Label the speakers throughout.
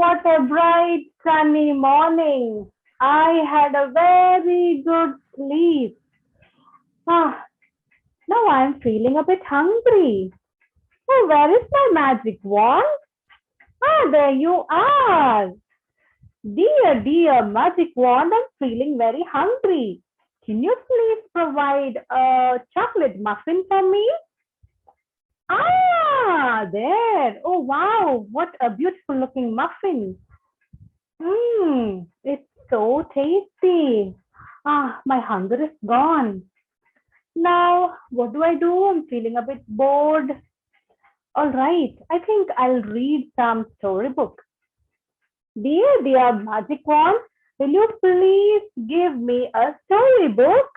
Speaker 1: what a bright sunny morning. I had a very good sleep. Ah, now I'm feeling a bit hungry. Oh, where is my magic wand? Ah, there you are. Dear magic wand, I'm feeling very hungry. Can you please provide a chocolate muffin for me? Ah, there. Oh, wow. What a beautiful looking muffin. It's so tasty. Ah, my hunger is gone. Now, what do I do? I'm feeling a bit bored. All right, I think I'll read some storybook. Dear Magic Wand, will you please give me a storybook?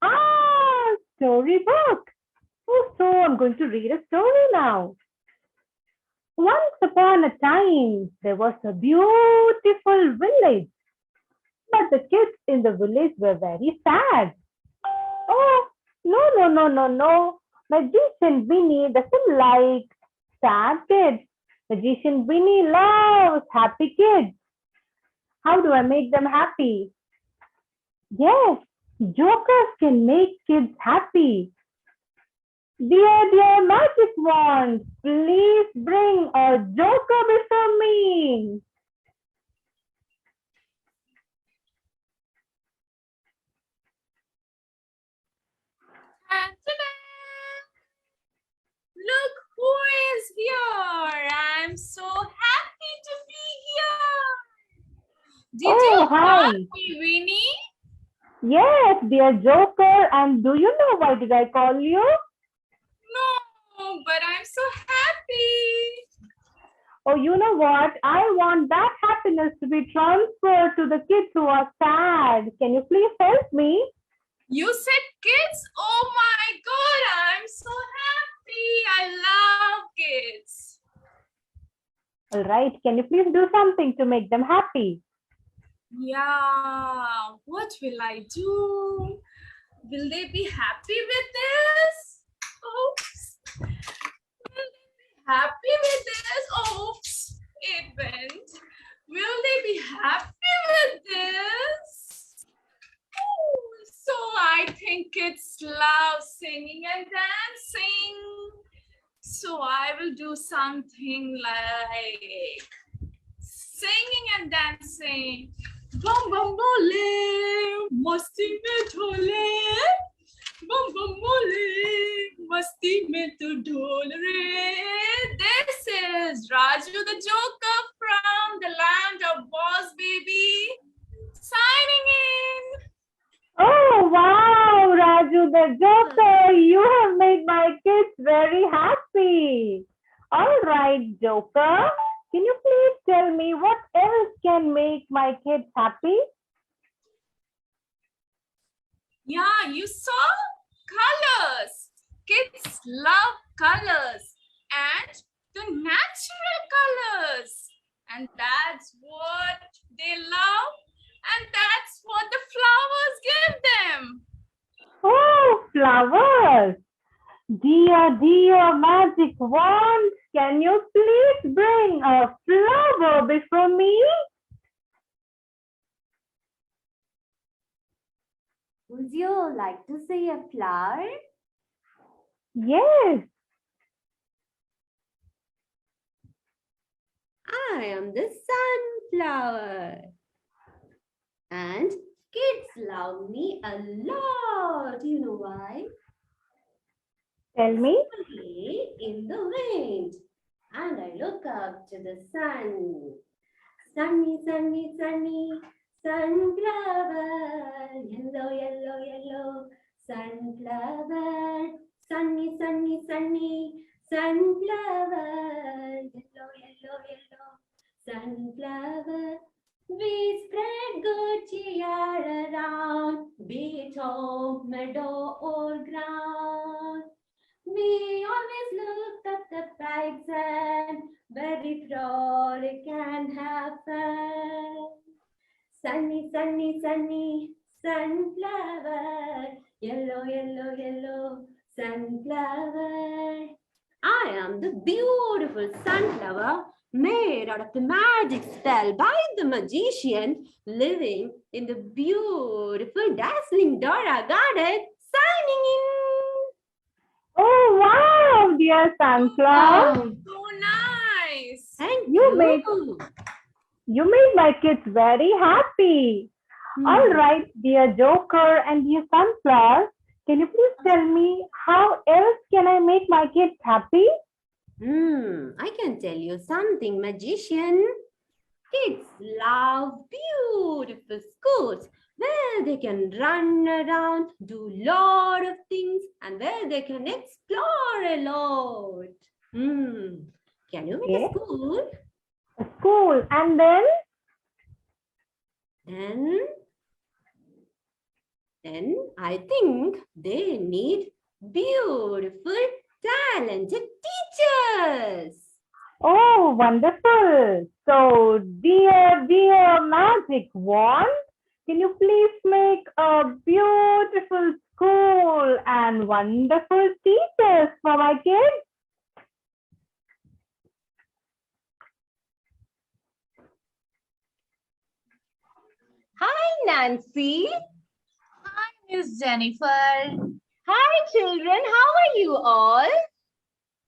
Speaker 1: Ah, storybook. Oh, so I'm going to read a story now. Once upon a time, there was a beautiful village, but the kids in the village were very sad. Oh, no. Magician Winnie doesn't like sad kids. Magician Winnie loves happy kids. How do I make them happy? Yes, jokers can make kids happy. Dear Magic Wand, please bring a joker before me.
Speaker 2: Look who is here. I'm so happy to be here. Did you call me, Winnie?
Speaker 1: Yes, dear Joker. And do you know why did I call you?
Speaker 2: No, but I'm so happy.
Speaker 1: Oh, you know what? I want that happiness to be transferred to the kids who are sad. Can you please help me?
Speaker 2: You said kids? Oh my God, I'm so happy. I love kids.
Speaker 1: All right. Can you please do something to make them happy?
Speaker 2: Yeah. What will I do? Will they be happy with this? Oops. Will they be happy with this? Oops. It went. Will they be happy with this? Ooh, so I think kids love singing and dancing. So I will do something like singing and dancing. Bum bum bole, masti mein dhole. Bum bum bole, masti mein tu dhol re. This is Raju the Joker from the land of Boss Baby signing in.
Speaker 1: Oh, wow, Raju the Joker, you have made my kids very happy. All right, Joker, can you please tell me what else can make my kids happy?
Speaker 2: Yeah, you saw colors. Kids love colors and the natural colors. And that's what they love. And that's what the flowers give them.
Speaker 1: Oh, flowers. Dear Magic Wand, can you please bring a flower before me?
Speaker 3: Would you like to see a flower?
Speaker 1: Yes.
Speaker 3: I am the sunflower. And kids love me a lot. You know why?
Speaker 1: Tell me.
Speaker 3: I play in the wind. And I look up to the sun. Sunny, sunny, sunny, sunflower. Yellow, yellow, yellow, sunflower. Sunny, sunny, sunny, sunflower. Yellow, yellow, yellow, sunflower. We spread good cheer around, be it home, meadow, or ground. We always look at the bright sun, very frolic and have fun. Sunny, sunny, sunny, sunflower, yellow, yellow, yellow, sunflower. I am the beautiful sunflower made out of the magic spell by the magician living in the beautiful, dazzling Dora garden, signing in.
Speaker 1: Oh wow, dear Sunflower.
Speaker 3: Wow.
Speaker 2: So nice.
Speaker 3: Thank
Speaker 1: You
Speaker 3: you.
Speaker 1: made my kids very happy. All right, dear Joker and dear Sunflower, can you please tell me how else can I make my kids happy?
Speaker 3: I can tell you something, magician. Kids love beautiful schools where they can run around, do lot of things, and where they can explore a lot. Can you make a
Speaker 1: Okay.
Speaker 3: school?
Speaker 1: A school, and then
Speaker 3: Then I think they need beautiful, talented teachers.
Speaker 1: oh, wonderful. So, dear magic wand, can you please make a beautiful school and wonderful teachers for my kids?
Speaker 4: Hi, Nancy.
Speaker 2: Hi, Miss Jennifer.
Speaker 4: Hi, children. How are you all?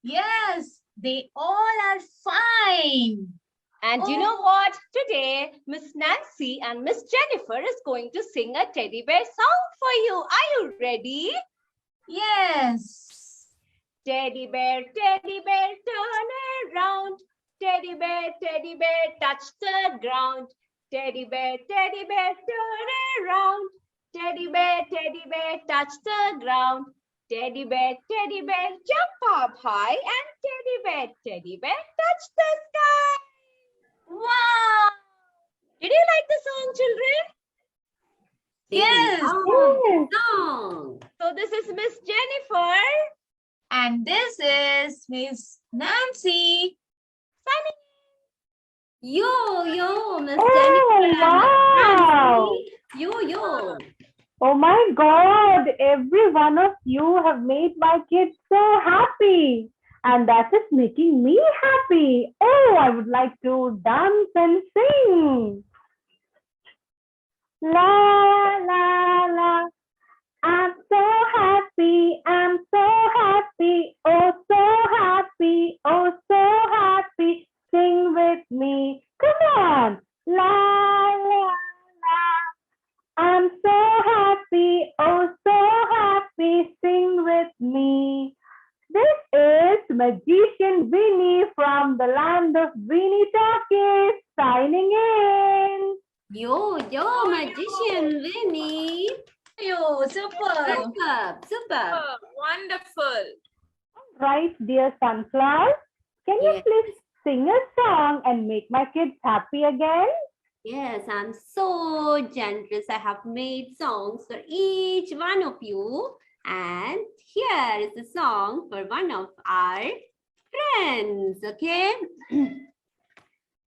Speaker 2: Yes, they all are fine.
Speaker 4: And you know what? Today, Miss Nancy and Miss Jennifer is going to sing a teddy bear song for you. Are you ready?
Speaker 2: Yes.
Speaker 4: Teddy bear, turn around. Teddy bear, touch the ground. Teddy bear, turn around. Teddy bear, touch the ground. Teddy bear, jump up high. And teddy bear, touch the sky. Wow! Did you like the song, children?
Speaker 2: Yes.
Speaker 3: Song.
Speaker 4: So this is Miss Jennifer.
Speaker 2: And this is Miss Nancy.
Speaker 3: Yo, Miss
Speaker 1: Oh,
Speaker 3: Jennifer.
Speaker 1: wow.
Speaker 3: Yo.
Speaker 1: Oh my God, every one of you have made my kids so happy. And that is making me happy. Oh, I would like to dance and sing. La, la, la. I'm so happy. I'm so happy. Oh, so happy. Oh, so happy. Sing with me. Come on. La, la, la. I'm so happy, oh so happy, sing with me. This is Magician Winnie from the land of Winnie Talkies, signing in.
Speaker 3: Yo, magician Winnie.
Speaker 2: You, super.
Speaker 3: Super.
Speaker 2: Wonderful.
Speaker 1: Right, dear Sunflower, can you
Speaker 3: Yes.
Speaker 1: please sing a song and make my kids happy again?
Speaker 3: Yes, I'm so generous. I have made songs for each one of you. And here is a song for one of our friends, okay?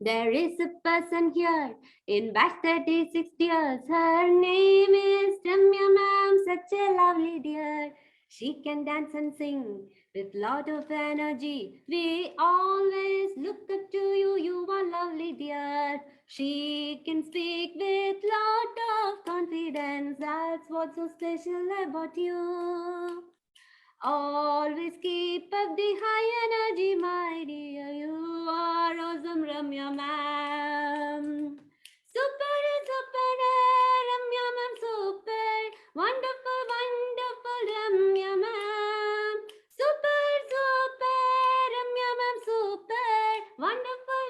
Speaker 3: There is a person here in back 36 years. Her name is Ramya ma'am, such a lovely dear. She can dance and sing with lot of energy. We always look up to you, you are lovely dear. She can speak with lot of confidence. That's what's so special about you. Always keep up the high energy, my dear. You are awesome, Ramya ma'am. Super, Ramya ma'am, super. Wonderful, Ramya ma'am. Super, Ramya ma'am, super. Wonderful,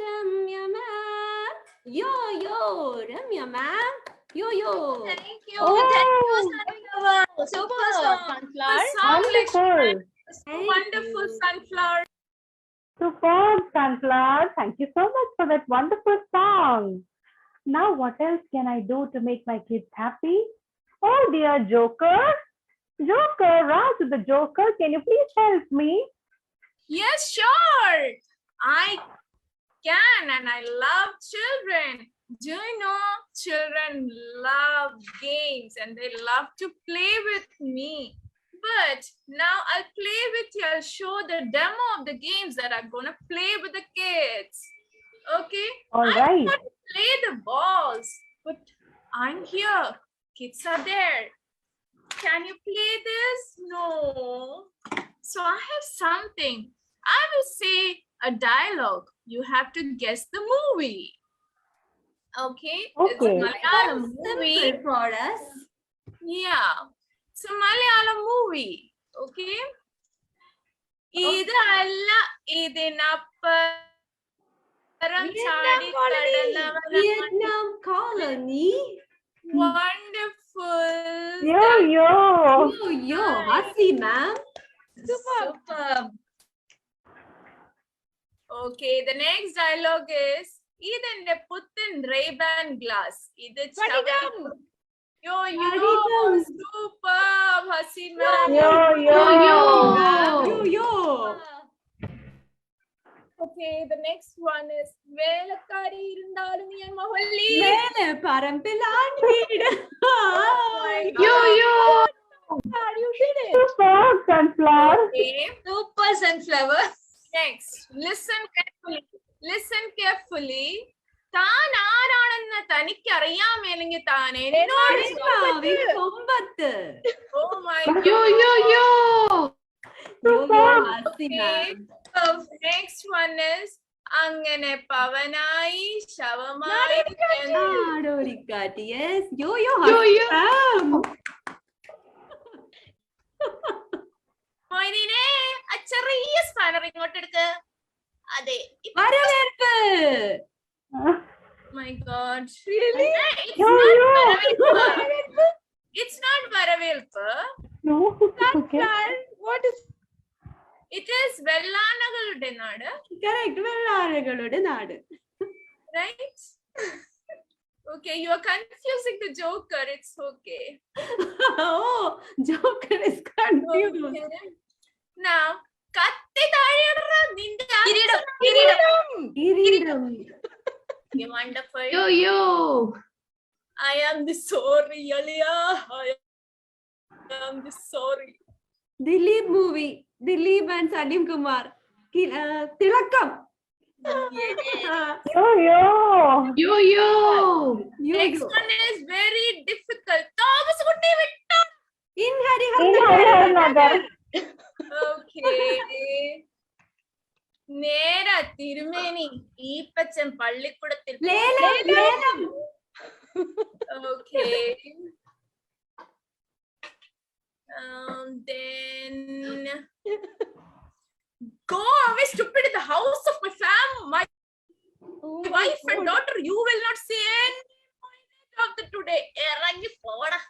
Speaker 3: Ramya ma'am. Yo, Ramya ma'am. Yo.
Speaker 2: Thank you.
Speaker 1: Oh.
Speaker 2: Thank you, Sunflower. Super song.
Speaker 4: Sunflower.
Speaker 1: Wonderful.
Speaker 2: Wonderful, Sunflower.
Speaker 1: Superb, Sunflower. Thank you so much for that wonderful song. Now, what else can I do to make my kids happy? Oh, dear Joker. Joker, Raju the Joker, can you please help me?
Speaker 2: Yes, sure. I can, and I love children. Do you know children love games and they love to play with me? But now I'll play with you. I'll show the demo of the games that I'm going to play with the
Speaker 1: All
Speaker 2: I
Speaker 1: right.
Speaker 2: want to play the balls, but I'm here. Kids are there. Can you play this? No. So I have something. I will say a dialogue. You have to guess the movie. Okay? It's
Speaker 1: Okay.
Speaker 2: Malayalam movie.
Speaker 3: Simple for us.
Speaker 2: Yeah. It's a Malayalam movie. Okay? ഇതല്ല ഇതിനപ്പുറം ചാടിക്കടന്നവനാണ്
Speaker 3: Vietnam colony.
Speaker 2: wonderful.
Speaker 1: Yo, yo.
Speaker 3: Yo, Hasi, ma'am.
Speaker 2: Superb. Okay, the next dialogue is ഇതെന്റെ പുത്തൻ Ray-Ban glass. ഇത് Yo,
Speaker 3: Padikam.
Speaker 2: superb, Hasin ma'am.
Speaker 1: Yo, yo.
Speaker 3: Yo.
Speaker 2: Okay, the next one is വേലക്കാരി ഇരുണ്ടാലും ഞാൻ Mahalli.
Speaker 3: Mele parampilan veed.
Speaker 2: Yo.
Speaker 4: You did it.
Speaker 1: Super sunflower.
Speaker 2: Okay.
Speaker 4: Super sunflower.
Speaker 2: Next, listen carefully. താൻ ആരാണെന്ന് തനിക്ക് അറിയാമെങ്കിൽ താൻ എന്നോട്
Speaker 3: Kombattu.
Speaker 2: Oh my
Speaker 3: Yo,
Speaker 2: god.
Speaker 3: Hasi,
Speaker 2: Okay.
Speaker 3: ma'am.
Speaker 2: Next one is അങ്ങനെ Pavanayi ശവമായി
Speaker 3: Naadorikati, yes. Yo, Hasi, ma'am.
Speaker 2: മൊയ്തീനെ ആ ചെറിയ spanner ഇങ്ങോട്ട് എടുക്ക്. അതെ.
Speaker 3: വരവേൽപ്പ്.
Speaker 2: My god.
Speaker 4: Really?
Speaker 2: It's
Speaker 1: Yo,
Speaker 2: not
Speaker 1: yo.
Speaker 2: വരവേൽപ്പ്. It's not വരവേൽപ്പ്.
Speaker 1: No. Okay.
Speaker 4: What is
Speaker 2: It is വെള്ളാനകളുടെ നാട്.
Speaker 3: Correct. വെള്ളാനകളുടെ നാട്.
Speaker 2: Right? Okay, you are confusing the joker. It's okay.
Speaker 3: Oh, Joker is confused.
Speaker 2: Okay. Now, കത്തി താഴെയിടറ നിന്റെ
Speaker 4: കിരീടം.
Speaker 3: കിരീടം.
Speaker 2: Okay, wonderful.
Speaker 3: Yo.
Speaker 2: I am the sorry, Aliya. I am the sorry.
Speaker 3: Dilip movie. Dilip and Salim Kumar. Tilakam.
Speaker 1: Yo, yo.
Speaker 2: Next one is very difficult. Thomas Kutti Vittu.
Speaker 3: In
Speaker 1: In
Speaker 3: Hariharan.
Speaker 1: Hariharan.
Speaker 2: Okay. നേര തിരുമേനി Eappachan പള്ളിക്കൂടത്തിൽ.
Speaker 3: Lelam.
Speaker 2: Okay. Then go away, stupid, in the house of my my wife and daughter. You will not see any point of the today. Erangi poda.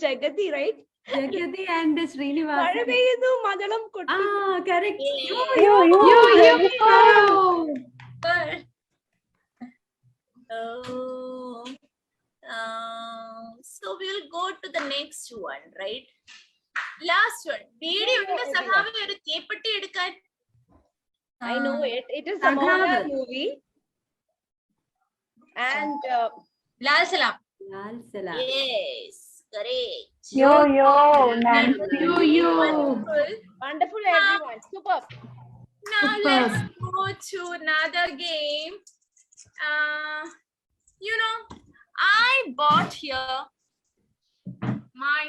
Speaker 4: Jagati, right?
Speaker 3: Jagati and Srinivas.
Speaker 4: മഴ പെയ്യുന്നു മലയാളം കൊട്ടി.
Speaker 3: Correct.
Speaker 1: Yo.
Speaker 2: So we'll go to the next one, right? Last one. Video inde sahavi oru kepatti edukkan.
Speaker 4: I know it. It is a Malayalam movie. And Lal Salam.
Speaker 3: Lal Salam.
Speaker 2: Yes, correct.
Speaker 1: Yo, Nancy.
Speaker 2: Wonderful.
Speaker 4: Wonderful, everyone. Super.
Speaker 2: Now let's go to another game. I bought here my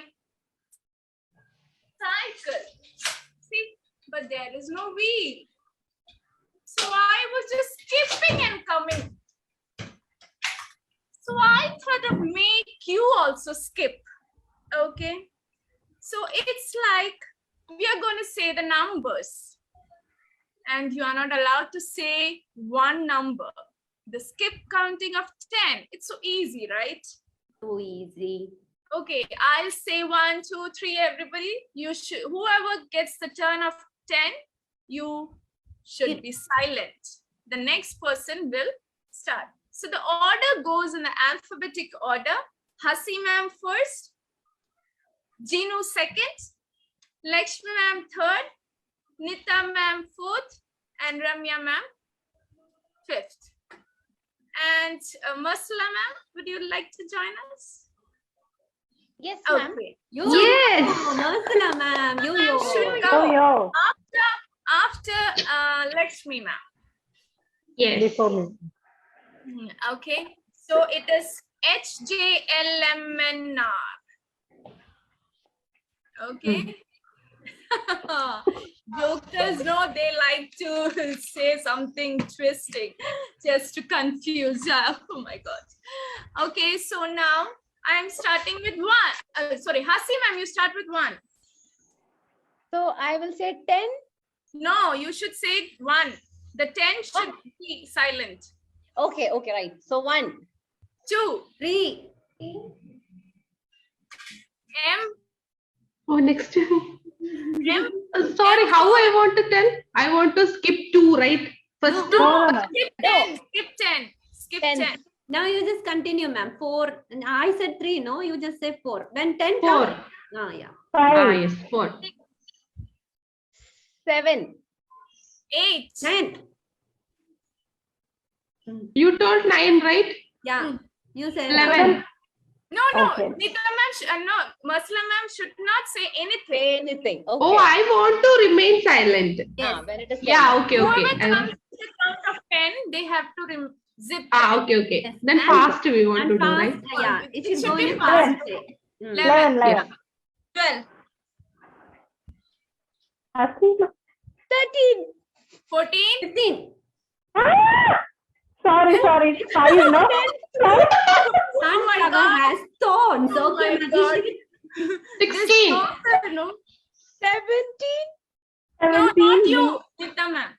Speaker 2: cycle. See, but there is no wheel. So I was just skipping and coming. So I thought of make you also skip. Okay. So it's like we are going to say the numbers. And you are not allowed to say one number. The skip counting of 10. It's so easy, right?
Speaker 3: So easy.
Speaker 2: Okay, I'll say 1, 2, 3, everybody. You should, whoever gets the turn of 10, you should be silent. The next person will start. So the order goes in the alphabetic order. Hasi ma'am first, Jinu second, Lakshmi ma'am third, Nita ma'am fourth, and Ramya ma'am fifth. And Masla ma'am, would you like to join us?
Speaker 4: Yes, ma'am.
Speaker 2: Okay.
Speaker 3: Yes. Masala, ma'am. Yo.
Speaker 2: Should go
Speaker 1: Yo.
Speaker 2: after Lakshmi ma'am.
Speaker 5: Yes.
Speaker 1: before me.
Speaker 2: Okay. So it is HJLMNR. Okay. Jokers know they like to say something twisting just to confuse. Oh my god. Okay, so now I am starting with one. Sorry, Hasi ma'am, you start with one.
Speaker 4: So I will say 10.
Speaker 2: No, you should say one. The 10 should be silent.
Speaker 4: Okay, okay, right. So 1.
Speaker 2: 2.
Speaker 3: 3.
Speaker 2: M.
Speaker 5: Oh, next.
Speaker 2: M.
Speaker 5: Sorry, how I want to tell? I want to skip 2, right? First two.
Speaker 1: No, no, no.
Speaker 2: Skip 10. Skip 10. Skip
Speaker 4: 10.
Speaker 2: 10.
Speaker 3: Now you just continue, ma'am. 4. I said 3, no? You just say 4. When 10
Speaker 5: 4.
Speaker 3: comes. Ah, yeah.
Speaker 1: 5.
Speaker 5: Yes, 4.
Speaker 4: 7.
Speaker 2: 8.
Speaker 3: 9.
Speaker 5: You told 9, right?
Speaker 3: Yeah. You said
Speaker 5: 11.
Speaker 2: No, no.
Speaker 1: Okay.
Speaker 2: Nita ma'am, no. Masla ma'am should not say anything.
Speaker 4: Say anything. Okay.
Speaker 5: Oh, I want to remain silent.
Speaker 3: Yes.
Speaker 4: When it is 10.
Speaker 5: Yeah, okay, okay.
Speaker 2: Whoever comes to the count of 10, they have to zip.
Speaker 5: Okay, okay.
Speaker 3: Yes.
Speaker 5: Then
Speaker 3: And-
Speaker 5: fast we want to
Speaker 3: And
Speaker 5: do,
Speaker 3: fast.
Speaker 5: right?
Speaker 3: Yeah. It
Speaker 2: It
Speaker 3: should
Speaker 2: should
Speaker 3: go
Speaker 2: be
Speaker 3: in a
Speaker 2: fast.
Speaker 3: fast way.
Speaker 1: 11. 11.
Speaker 2: 12.
Speaker 1: Hasi.
Speaker 4: 13.
Speaker 2: 14.
Speaker 3: 15.
Speaker 1: Ah! Sorry. 5, no? Sorry.
Speaker 3: Sun
Speaker 2: my
Speaker 3: flower
Speaker 2: God.
Speaker 3: has thorns.
Speaker 2: Oh
Speaker 3: Okay,
Speaker 2: my God.
Speaker 3: magician.
Speaker 5: 16.
Speaker 2: No,
Speaker 4: 17.
Speaker 2: no,
Speaker 1: 17.
Speaker 2: not you. Nita ma'am.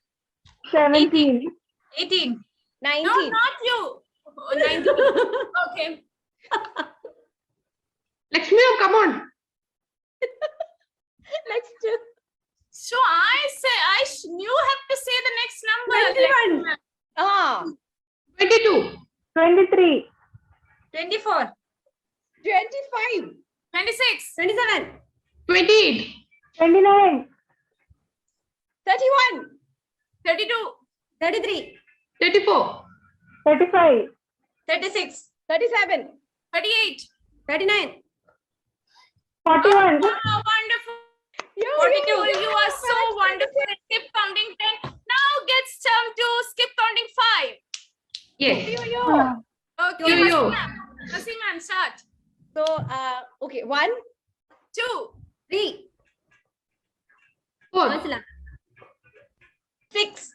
Speaker 1: 17.
Speaker 2: 18.
Speaker 4: 19.
Speaker 2: No, not you. Oh, 19. Okay.
Speaker 5: Lakshmi, come on.
Speaker 4: Next.
Speaker 2: So you have to say the next number.
Speaker 3: 21.
Speaker 4: Ah.
Speaker 5: 22.
Speaker 1: 23.
Speaker 2: 24.
Speaker 4: 25.
Speaker 2: 26.
Speaker 3: 27.
Speaker 5: 28.
Speaker 1: 29.
Speaker 4: 31.
Speaker 2: 32.
Speaker 3: 33.
Speaker 5: 34.
Speaker 1: 35.
Speaker 2: 36.
Speaker 4: 37.
Speaker 2: 38.
Speaker 3: 39.
Speaker 1: 41.
Speaker 2: Oh, wonderful. 42. You are so wonderful. Skip counting 10. Now gets time to skip counting 5.
Speaker 5: Yes.
Speaker 1: Ah.
Speaker 2: Okay.
Speaker 5: Yo-yo.
Speaker 2: Hasi ma'am, start.
Speaker 4: So, okay. 1.
Speaker 2: 2.
Speaker 3: 3.
Speaker 5: 4.
Speaker 3: Masala.
Speaker 2: 6.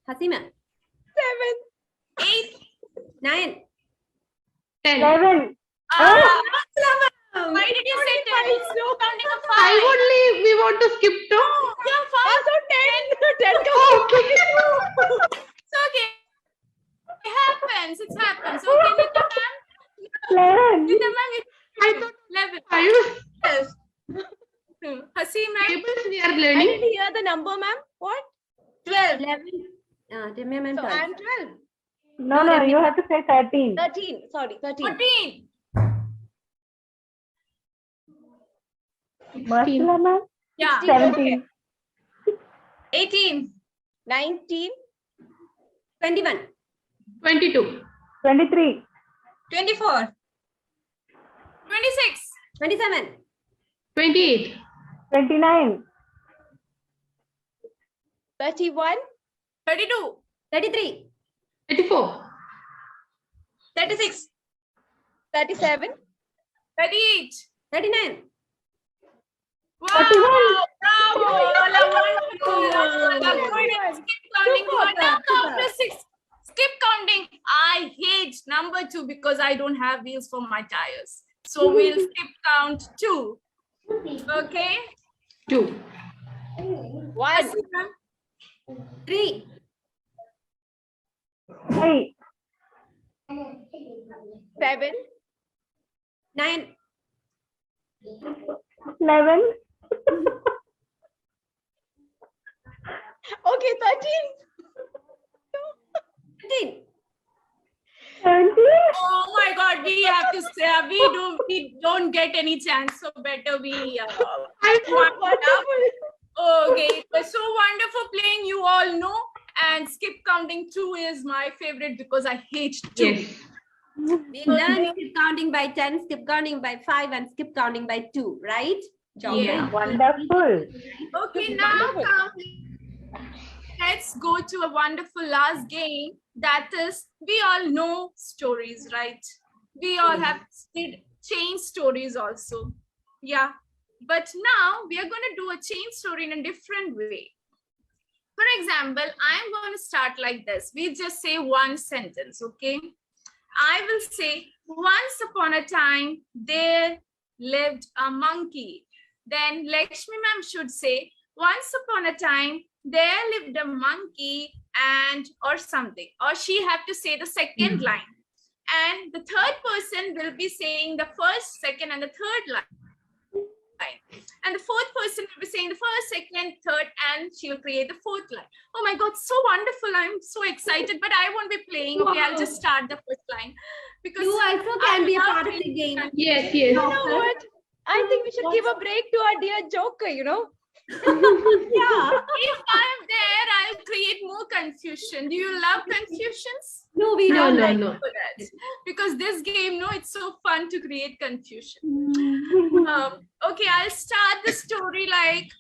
Speaker 3: Hasima.
Speaker 4: 7.
Speaker 2: 8.
Speaker 3: 9.
Speaker 5: 10.
Speaker 1: 11.
Speaker 2: Why did you say 10? It's no counting of 5.
Speaker 5: I only we want to skip 2.
Speaker 2: Yeah, 5.
Speaker 4: So 10. 10.
Speaker 5: Okay.
Speaker 2: It's okay. It happens. It happens. Okay, Nita ma'am.
Speaker 1: 11.
Speaker 2: Nita ma'am,
Speaker 5: I thought
Speaker 2: 11.
Speaker 5: 5.
Speaker 2: Yes. Hasi ma'am.
Speaker 5: Tables we are
Speaker 4: I
Speaker 5: learning.
Speaker 4: didn't hear the number, ma'am. What?
Speaker 2: 12.
Speaker 3: 11. Ramya ma'am.
Speaker 4: So
Speaker 3: 12.
Speaker 4: I'm 12.
Speaker 1: No, you have to say 13.
Speaker 4: 13. Sorry, 13.
Speaker 2: 14.
Speaker 1: Masala ma'am?
Speaker 2: Yeah.
Speaker 1: 17.
Speaker 2: 18.
Speaker 4: 19.
Speaker 3: 21.
Speaker 5: 22.
Speaker 1: 23.
Speaker 2: 24. 26.
Speaker 3: 27.
Speaker 5: 28.
Speaker 1: 29.
Speaker 4: 31.
Speaker 2: 32.
Speaker 3: 33.
Speaker 5: 34.
Speaker 2: 36.
Speaker 4: 37.
Speaker 2: 38.
Speaker 3: 39.
Speaker 2: Wow!
Speaker 1: 41.
Speaker 2: Bravo! Wala, wonderful. Wala, good. Skip counting.
Speaker 3: Super,
Speaker 2: Now count
Speaker 3: super.
Speaker 2: to 6. Skip counting. I hate number 2 because I don't have wheels for my tires. So we'll skip count 2. Okay?
Speaker 5: 2.
Speaker 4: 1.
Speaker 3: 3.
Speaker 1: 8.
Speaker 4: 7.
Speaker 3: 9.
Speaker 1: 11.
Speaker 4: Okay, 13.
Speaker 3: 15.
Speaker 1: 17.
Speaker 2: Oh my God, we have to say we don't get any chance, so better we
Speaker 4: Wonderful.
Speaker 2: Okay, it was so wonderful playing. You all know, and skip counting 2 is my favorite because I hate 2.
Speaker 5: Yes.
Speaker 3: We learned skip counting by 10, skip counting by 5, and skip counting by 2, right?
Speaker 2: Yeah.
Speaker 1: Wonderful.
Speaker 2: Okay, now come. Let's go to a wonderful last game. That is, we all know stories, right? We all have change stories also. Yeah. But now we are going to do a change story in a different way. For example, I'm going to start like this. We just say one sentence, okay? I will say, once upon a time, there lived a monkey. Then Lakshmi ma'am should say, once upon a time, there lived a monkey and or something. Or she have to say the second line. And the third person will be saying the first, second, and the third line. And the fourth person will be saying the first, second, third, and she will create the fourth line. Oh my God, so wonderful. I'm so excited, but I won't be playing. Okay, I'll just start the first line. Because
Speaker 3: You also can be a part of the game.
Speaker 5: Yes,
Speaker 4: You
Speaker 5: yes.
Speaker 4: know what? I think we should give a break to our dear Joker, you know.
Speaker 3: Yeah.
Speaker 2: if I'm there, I'll create more confusion. Do you love confusions?
Speaker 3: No, we
Speaker 5: No,
Speaker 3: don't
Speaker 5: no,
Speaker 3: like
Speaker 5: no.
Speaker 2: For that. Because this game, no, it's so fun to create confusion. Okay, I'll start the story like,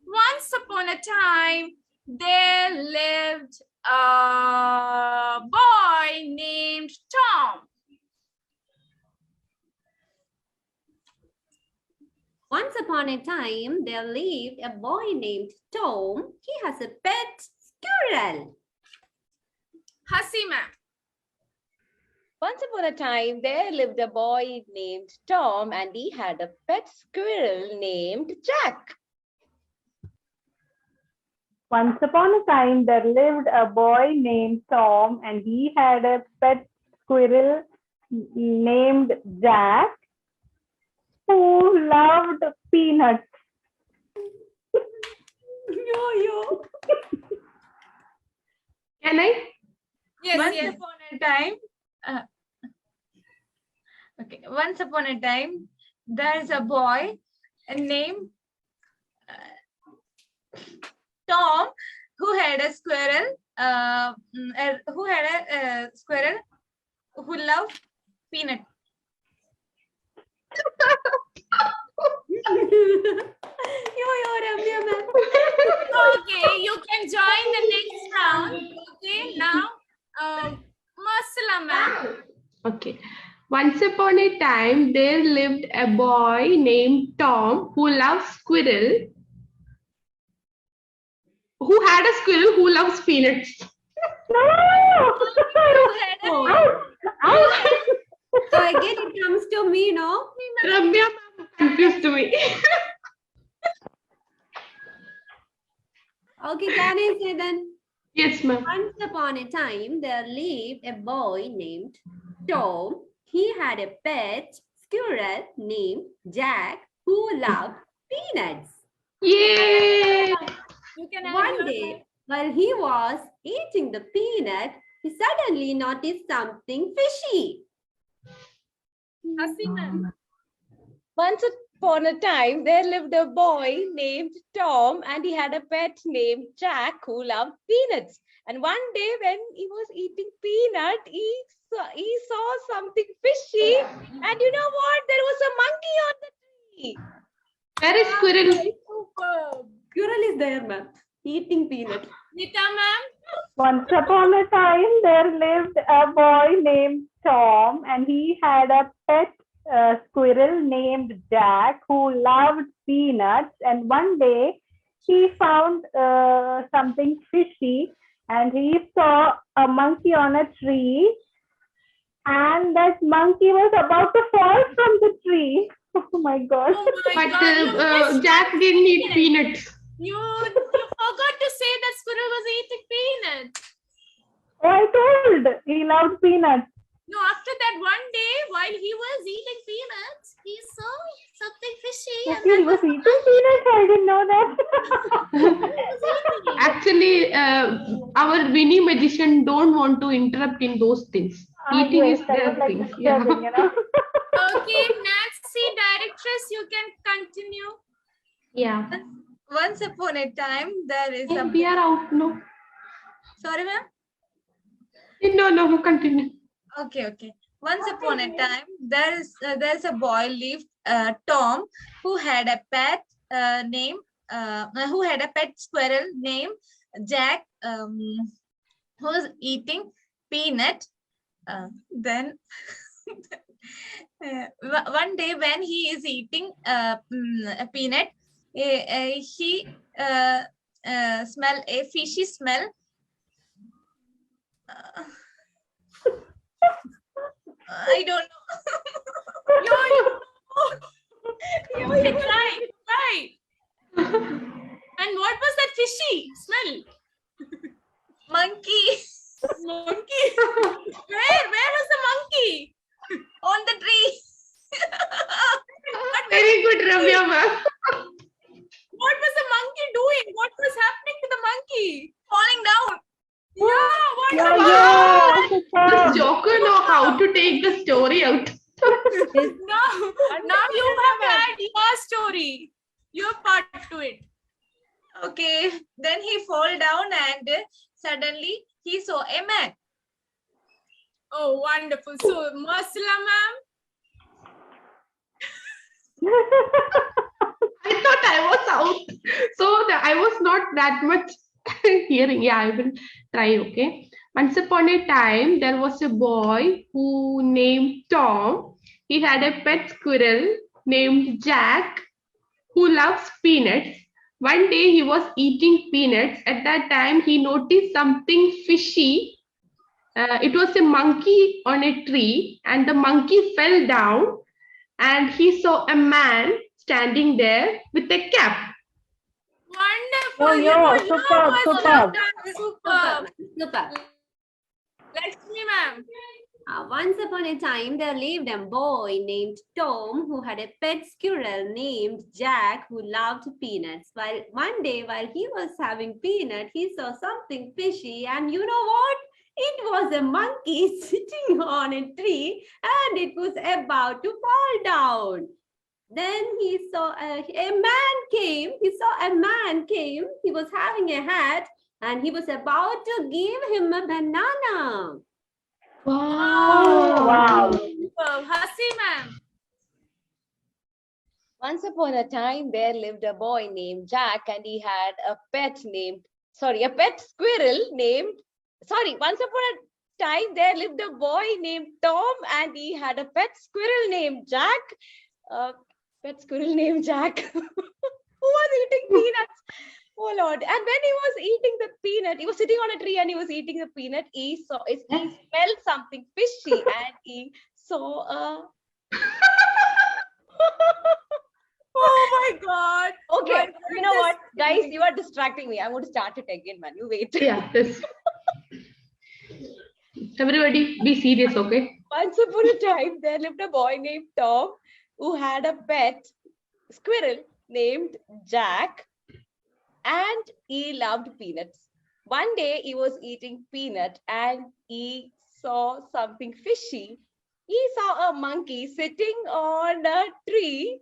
Speaker 2: once upon a time, there lived a boy named Tom.
Speaker 3: Once upon a time, there lived a boy named Tom. He has a pet squirrel.
Speaker 2: Hasi ma'am.
Speaker 4: Once upon a time, there lived a boy named Tom, and he had a pet squirrel named Jack.
Speaker 1: Once upon a time, there lived a boy named Tom, and he had a pet squirrel named Jack, who loved peanuts.
Speaker 3: Yo.
Speaker 5: Can I?
Speaker 2: Yes,
Speaker 6: Once
Speaker 2: yes.
Speaker 6: upon a time, once upon a time, there's a boy named Tom who had a squirrel, who loved peanut.
Speaker 3: Yo, Ramya ma'am.
Speaker 2: Okay, you can join the next round. Okay, now, Masala ma'am.
Speaker 5: Okay. Once upon a time, there lived a boy named Tom who loved squirrel. Who had a squirrel who loves peanuts.
Speaker 3: So again, it comes to me, no?
Speaker 5: Ramya ma'am confused me.
Speaker 3: Okay, can I say then?
Speaker 5: Yes, ma'am.
Speaker 3: Once upon a time, there lived a boy named Tom. He had a pet squirrel named Jack who loved peanuts.
Speaker 5: Yay!
Speaker 2: You can add
Speaker 3: One
Speaker 2: your-
Speaker 3: day, while he was eating the peanut, he suddenly noticed something fishy.
Speaker 2: Hasi ma'am.
Speaker 4: Once upon a time, there lived a boy named Tom, and he had a pet named Jack who loved peanuts. And one day, when he was eating peanut, he saw something fishy. And you know what? There was a monkey on the tree.
Speaker 5: Where is squirrel?
Speaker 2: Superb.
Speaker 3: Squirrel is there, ma'am, eating peanut.
Speaker 2: Nita ma'am.
Speaker 1: Once upon a time, there lived a boy named Tom, and he had a pet squirrel named Jack who loved peanuts. And one day, he found something fishy, and he saw a monkey on a tree, and that monkey was about to fall from the tree. Oh my God.
Speaker 2: Oh my
Speaker 5: But
Speaker 2: God, you missed
Speaker 5: Jack didn't eat peanuts.
Speaker 2: You forgot to say that squirrel was eating peanuts.
Speaker 1: Oh, I told he loved peanuts.
Speaker 2: No, after that one day, while he was eating peanuts, he saw something fishy. And
Speaker 1: Okay, he was eating peanuts. I didn't know that.
Speaker 5: Actually, our Winnie magician don't want to interrupt in those things. Eating
Speaker 1: Yes,
Speaker 5: is
Speaker 1: that
Speaker 5: their
Speaker 1: was like
Speaker 5: thing.
Speaker 1: disturbing, you know.
Speaker 2: Okay, Nancy, directress, you can continue.
Speaker 5: Yeah.
Speaker 6: Once upon a time, there is a
Speaker 5: We are out. No.
Speaker 6: sorry, ma'am.
Speaker 5: No, continue.
Speaker 6: Okay. Once upon a time, there's a boy lived Tom who had a pet squirrel named Jack was eating peanut. Then one day when he is eating a peanut, he smell a fishy smell. I don't know.
Speaker 2: Right. And what was that fishy smell?
Speaker 6: Monkey
Speaker 2: Monkey. Where was the monkey?
Speaker 6: on the tree.
Speaker 5: Very good, Ramya ma'am.
Speaker 2: What was the monkey doing? What was happening to the monkey?
Speaker 6: Falling down.
Speaker 2: Yeah, what
Speaker 1: Yeah,
Speaker 2: was
Speaker 1: yeah,
Speaker 5: The
Speaker 1: superb.
Speaker 5: joker know how to take the story out.
Speaker 2: Now you have had your story. Your part to it.
Speaker 6: Okay. Then he fall down and suddenly he saw a man.
Speaker 2: Oh, wonderful. So, Masla ma'am.
Speaker 5: I thought I was out. So I was not that much hearing. Yeah, I will try, okay. Once upon a time, there was a boy who named Tom. He had a pet squirrel named Jack who loves peanuts. One day he was eating peanuts. At that time, he noticed something fishy. It was a monkey on a tree, and the monkey fell down, and he saw a man standing there with a cap.
Speaker 2: Wonderful.
Speaker 1: Oh,
Speaker 2: You
Speaker 1: yeah,
Speaker 2: know,
Speaker 1: superb,
Speaker 2: Masla
Speaker 1: superb.
Speaker 2: ma'am. Superb.
Speaker 3: Super.
Speaker 2: Lakshmi ma'am.
Speaker 3: Once upon a time, there lived a boy named Tom who had a pet squirrel named Jack who loved peanuts. While one day, while he was having peanut, he saw something fishy, and you know what? It was a monkey sitting on a tree, and it was about to fall down. Then he saw a man came. He saw a man came. He was having a hat, and he was about to give him a banana.
Speaker 1: Oh, wow.
Speaker 2: Hasi ma'am.
Speaker 4: Once upon a time, there lived a boy named Jack, and he had a pet squirrel named, once upon a time, there lived a boy named Tom, and he had a pet squirrel named Jack. Pet squirrel named Jack, who was eating peanuts. Oh Lord. And when he was eating the peanut, he was sitting on a tree and he was eating the peanut. He smelled something fishy and he saw a...
Speaker 2: Oh my God.
Speaker 4: Okay, you know what? Guys, you are distracting me. I'm going to start it again, man. You wait.
Speaker 5: Yeah, this. Everybody be serious, okay?
Speaker 4: Once upon a time, there lived a boy named Tom who had a pet squirrel named Jack, and he loved peanuts. One day he was eating peanut and he saw something fishy. He saw a monkey sitting on a tree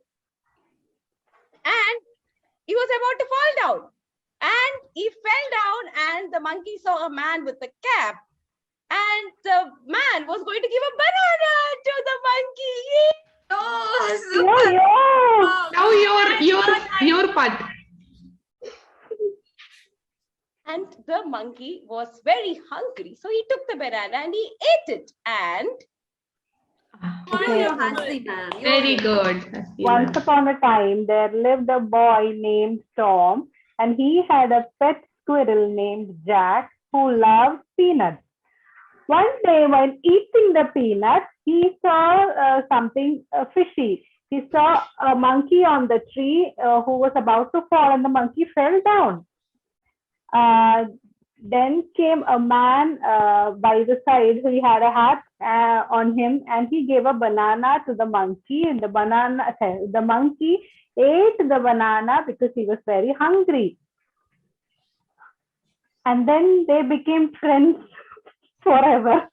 Speaker 4: and he was about to fall down. And he fell down and the monkey saw a man with a cap. And the man was going to give a banana to the monkey.
Speaker 6: Oh,
Speaker 1: Yeah,
Speaker 6: super.
Speaker 1: yeah.
Speaker 5: Now your part.
Speaker 4: And the monkey was very hungry. So he took the banana and he ate it. And
Speaker 1: Okay.
Speaker 3: Hasi ma'am.
Speaker 5: Very good. Hasi
Speaker 1: Once
Speaker 5: ma'am.
Speaker 1: upon a time, there lived a boy named Tom, and he had a pet squirrel named Jack who loved peanuts. One day, while eating the peanuts, he saw something fishy. He saw a monkey on the tree who was about to fall, and the monkey fell down. Then came a man by the side. He had a hat on him, and he gave a banana to the monkey. And the monkey ate the banana because he was very hungry. And then they became friends forever.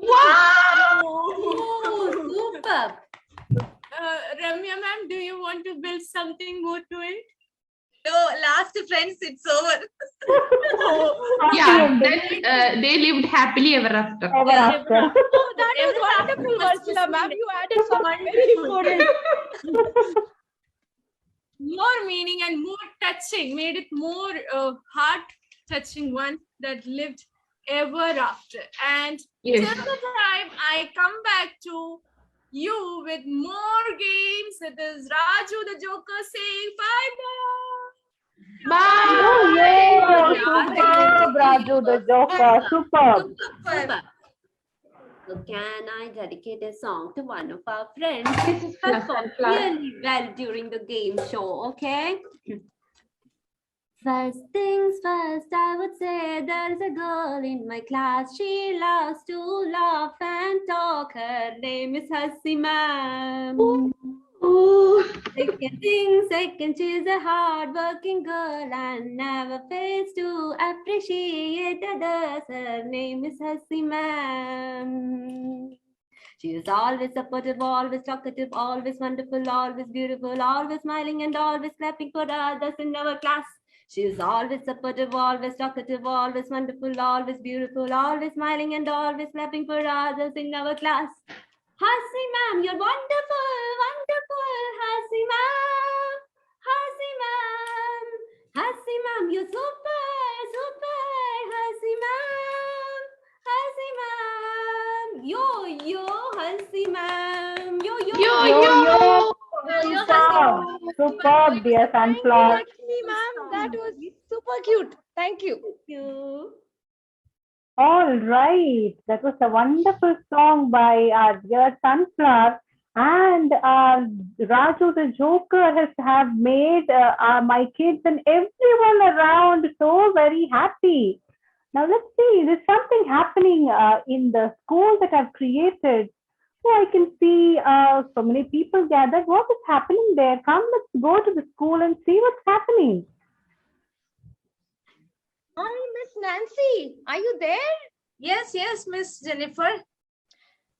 Speaker 5: Wow!
Speaker 3: Oh, superb.
Speaker 2: Ramya ma'am, do you want to build something more to it?
Speaker 6: No, last friends, it's over.
Speaker 5: Yeah, then they lived happily ever after.
Speaker 1: Ever after.
Speaker 4: oh, that was wonderful, Varsila ma'am. You added something very important.
Speaker 2: more meaning and more touching, made it more heart-touching one that lived ever after. And
Speaker 5: Yes.
Speaker 2: till the time I come back to you with more games, it is Raju the Joker saying bye-bye.
Speaker 1: Oh,
Speaker 5: Bye.
Speaker 1: yeah, superb, Raju the Joker, superb.
Speaker 3: Super. So can I dedicate a song to one of our friends
Speaker 5: This is
Speaker 3: who
Speaker 5: plus
Speaker 3: performed
Speaker 5: and plus.
Speaker 3: really well during the game show, okay? First things first, I would say there's a girl in my class. She loves to laugh and talk. Her name is Hassi ma'am.
Speaker 5: Ooh.
Speaker 3: Second, she's a hard-working girl and never fails to appreciate others. Her name is Hassi ma'am. She is always supportive, always talkative, always wonderful, always beautiful, always smiling and always clapping for others in our class. She is always supportive, always talkative, always wonderful, always beautiful, always smiling and always clapping for others in our class. Hassi ma'am, you're wonderful, wonderful, Hassi ma'am. Hassi ma'am, Hassi ma'am, you're super, super, Hassi ma'am. Hassi ma'am, yo, Hassi ma'am, yo.
Speaker 5: Yo.
Speaker 1: Superb, superb, dear Sunflower.
Speaker 4: Lakshmi ma'am, that was super cute. Thank you.
Speaker 3: Thank you.
Speaker 1: All right, that was a wonderful song by our dear Sunflower, and Raju the Joker have made my kids and everyone around so very happy. Now let's see, there's something happening in the school that I've created. So I can see so many people gathered. What is happening there? Come, let's go to the school and see what's happening.
Speaker 4: Hi, Miss Nancy. Are you there?
Speaker 6: Yes, Miss Jennifer.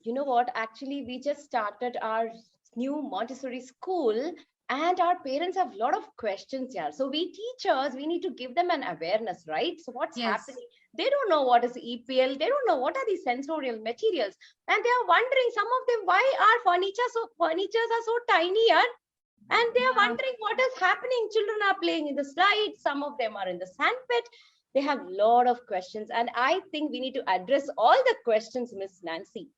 Speaker 4: You know what? Actually, we just started our new Montessori school and our parents have a lot of questions here. So we teachers, we need to give them an awareness, right? So what's
Speaker 6: Yes.
Speaker 4: happening? They don't know what is EPL. They don't know what are these sensorial materials. And they are wondering, some of them, why our furnitures are so tiny here? And they are wondering what is happening. Children are playing in the slides. Some of them are in the sandpit. They have a lot of questions. And I think we need to address all the questions, Miss Nancy.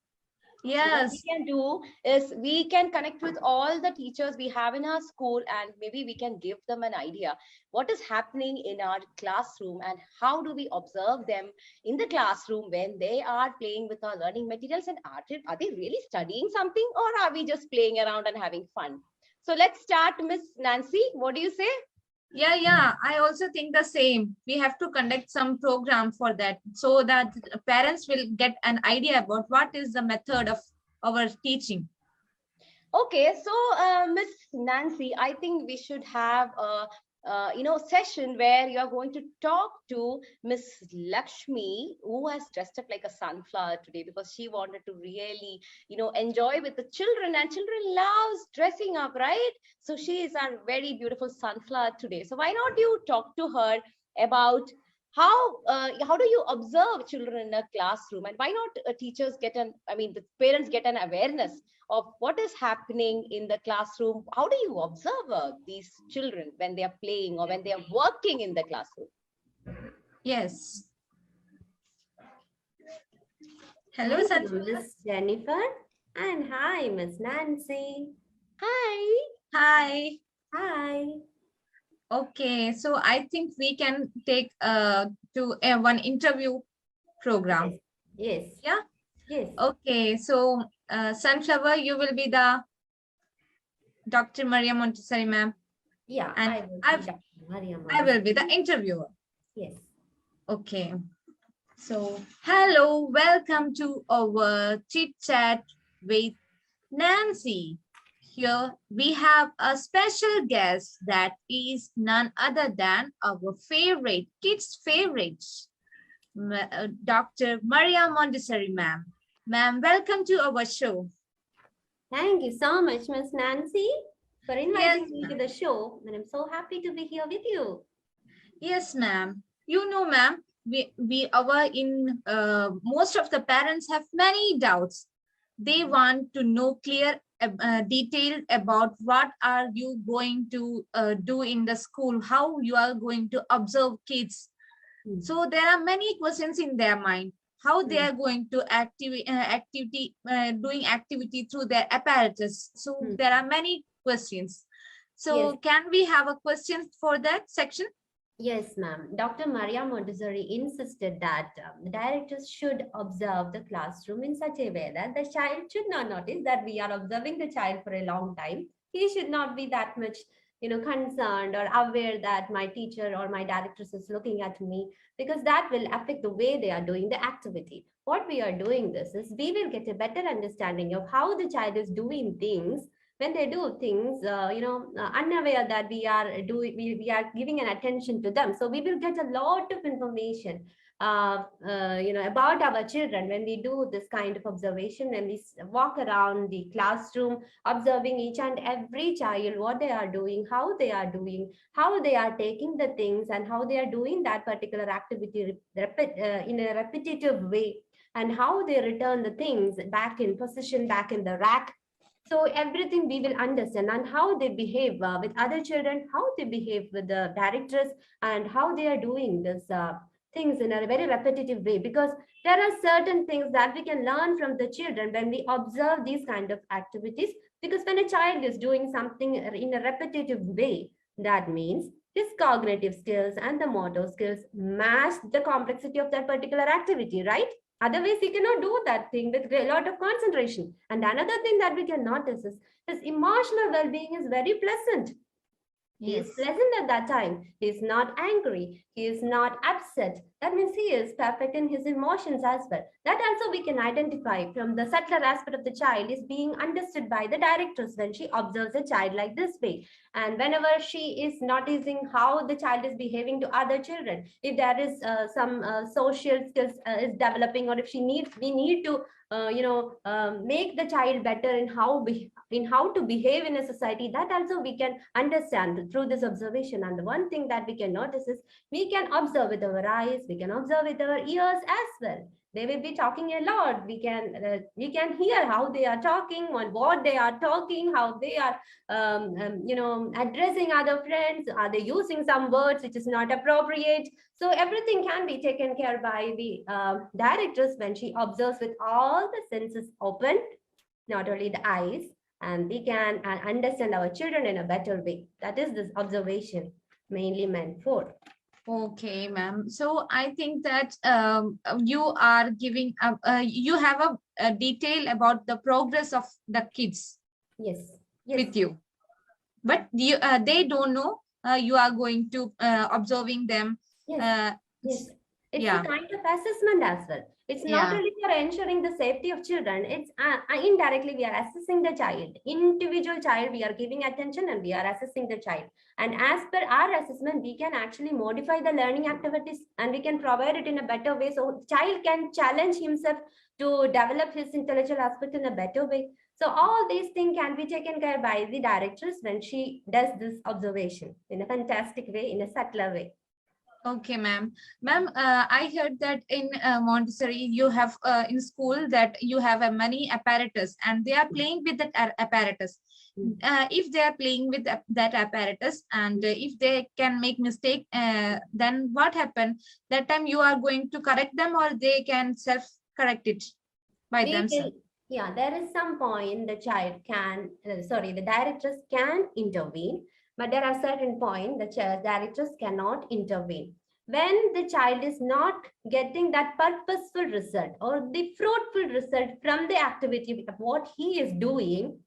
Speaker 4: So what
Speaker 6: Yes.
Speaker 4: we can do is we can connect with all the teachers we have in our school and maybe we can give them an idea what is happening in our classroom and how do we observe them in the classroom when they are playing with our learning materials, and are they really studying something or are we just playing around and having fun? So let's start, Miss Nancy. What do you say?
Speaker 6: Yeah. I also think the same. We have to conduct some program for that so that parents will get an idea about what is the method of our teaching.
Speaker 4: Okay, so Miss Nancy, I think we should have a session where you are going to talk to Miss Lakshmi, who has dressed up like a sunflower today because she wanted to really, enjoy with the children, and children loves dressing up, right? So she is a very beautiful sunflower today. So why not you talk to her about how do you observe children in a classroom, and why not the parents get an awareness of what is happening in the classroom? How do you observe these children when they are playing or when they are working in the classroom?
Speaker 6: Yes. Hello,
Speaker 3: Thank you,
Speaker 6: Satya.
Speaker 3: Miss Jennifer. And hi, Miss Nancy.
Speaker 4: Hi.
Speaker 6: Hi.
Speaker 3: Hi.
Speaker 6: Okay, so I think we can take to one interview program.
Speaker 3: Yes.
Speaker 6: Yeah?
Speaker 3: Yes.
Speaker 6: Okay, so Sunflower, you will be the Dr. Maria Montessori ma'am.
Speaker 3: Yeah,
Speaker 6: And
Speaker 3: I will be Dr. Maria
Speaker 6: I will be the
Speaker 3: Montessori.
Speaker 6: interviewer.
Speaker 3: Yes.
Speaker 6: Okay. So, hello, welcome to our chit chat with Nancy. Here we have a special guest that is none other than our favorite, kids' favorites, Dr. Maria Montessori ma'am. Ma'am, welcome to our show.
Speaker 3: Thank you so much, Miss Nancy, for inviting
Speaker 6: Yes,
Speaker 3: me to
Speaker 6: ma'am.
Speaker 3: the show. And I'm so happy to be here with you.
Speaker 6: Yes, ma'am. You know, ma'am, most of the parents have many doubts they want to know clear detail about what are you going to do in the school, how you are going to observe kids. So there are many questions in their mind, how they are going to doing activity through their apparatus. So there are many questions. So can we have a question for that section?
Speaker 3: Yes, ma'am. Dr. Maria Montessori insisted that the directors should observe the classroom in such a way that the child should not notice that we are observing the child for a long time. He should not be that much, concerned or aware that my teacher or my directress is looking at me, because that will affect the way they are doing the activity. What we are doing this is we will get a better understanding of how the child is doing things when they do things, unaware that we are doing, we are giving an attention to them. So we will get a lot of information, about our children when we do this kind of observation, when we walk around the classroom, observing each and every child, what they are doing, how they are doing, how they are taking the things, and how they are doing that particular activity in a repetitive way, and how they return the things back in position, back in the rack. So everything we will understand, and how they behave with other children, how they behave with the directors, and how they are doing this things in a very repetitive way. Because there are certain things that we can learn from the children when we observe these kind of activities. Because when a child is doing something in a repetitive way, that means his cognitive skills and the motor skills match the complexity of that particular activity, right? Otherwise, he cannot do that thing with a lot of concentration. And another thing that we can notice is his emotional well-being is very pleasant. He is pleasant at that time. He is not angry. He is not upset. That means he is perfect in his emotions as well. That also we can identify from the subtler aspect of the child is being understood by the directress when she observes a child like this way. And whenever she is noticing how the child is behaving to other children, if there is some social skills is developing, or if we need to make the child better in how to behave in a society, that also we can understand through this observation. And the one thing that we can notice is we can observe with our eyes, we can observe with our ears as well. They will be talking a lot. We can hear how they are talking, on what they are talking, how they are addressing other friends. Are they using some words which is not appropriate? So everything can be taken care by the directress when she observes with all the senses open, not only the eyes, and we can understand our children in a better way. That is this observation mainly meant for.
Speaker 6: Okay, ma'am. So I think that you are giving you have a detail about the progress of the kids.
Speaker 3: Yes.
Speaker 6: With you, but they don't know you are going to observing them.
Speaker 3: Yes. It's a kind of assessment as well. It's not only for ensuring the safety of children, it's indirectly we are assessing the child. Individual child, we are giving attention and we are assessing the child. And as per our assessment, we can actually modify the learning activities and we can provide it in a better way. So child can challenge himself to develop his intellectual aspect in a better way. So all these things can be taken care by the directress when she does this observation in a fantastic way, in a subtler way.
Speaker 6: Okay, ma'am. Ma'am, I heard that in Montessori, you have in school that you have a many apparatus and they are playing with that apparatus. If they are playing with that apparatus and if they can make mistake, then what happened? That time you are going to correct them or they can self-correct it by themselves?
Speaker 3: Yeah, there is some point the child can, the directress can intervene. But there are certain points the directors cannot intervene. When the child is not getting that purposeful result or the fruitful result from the activity of what he is doing,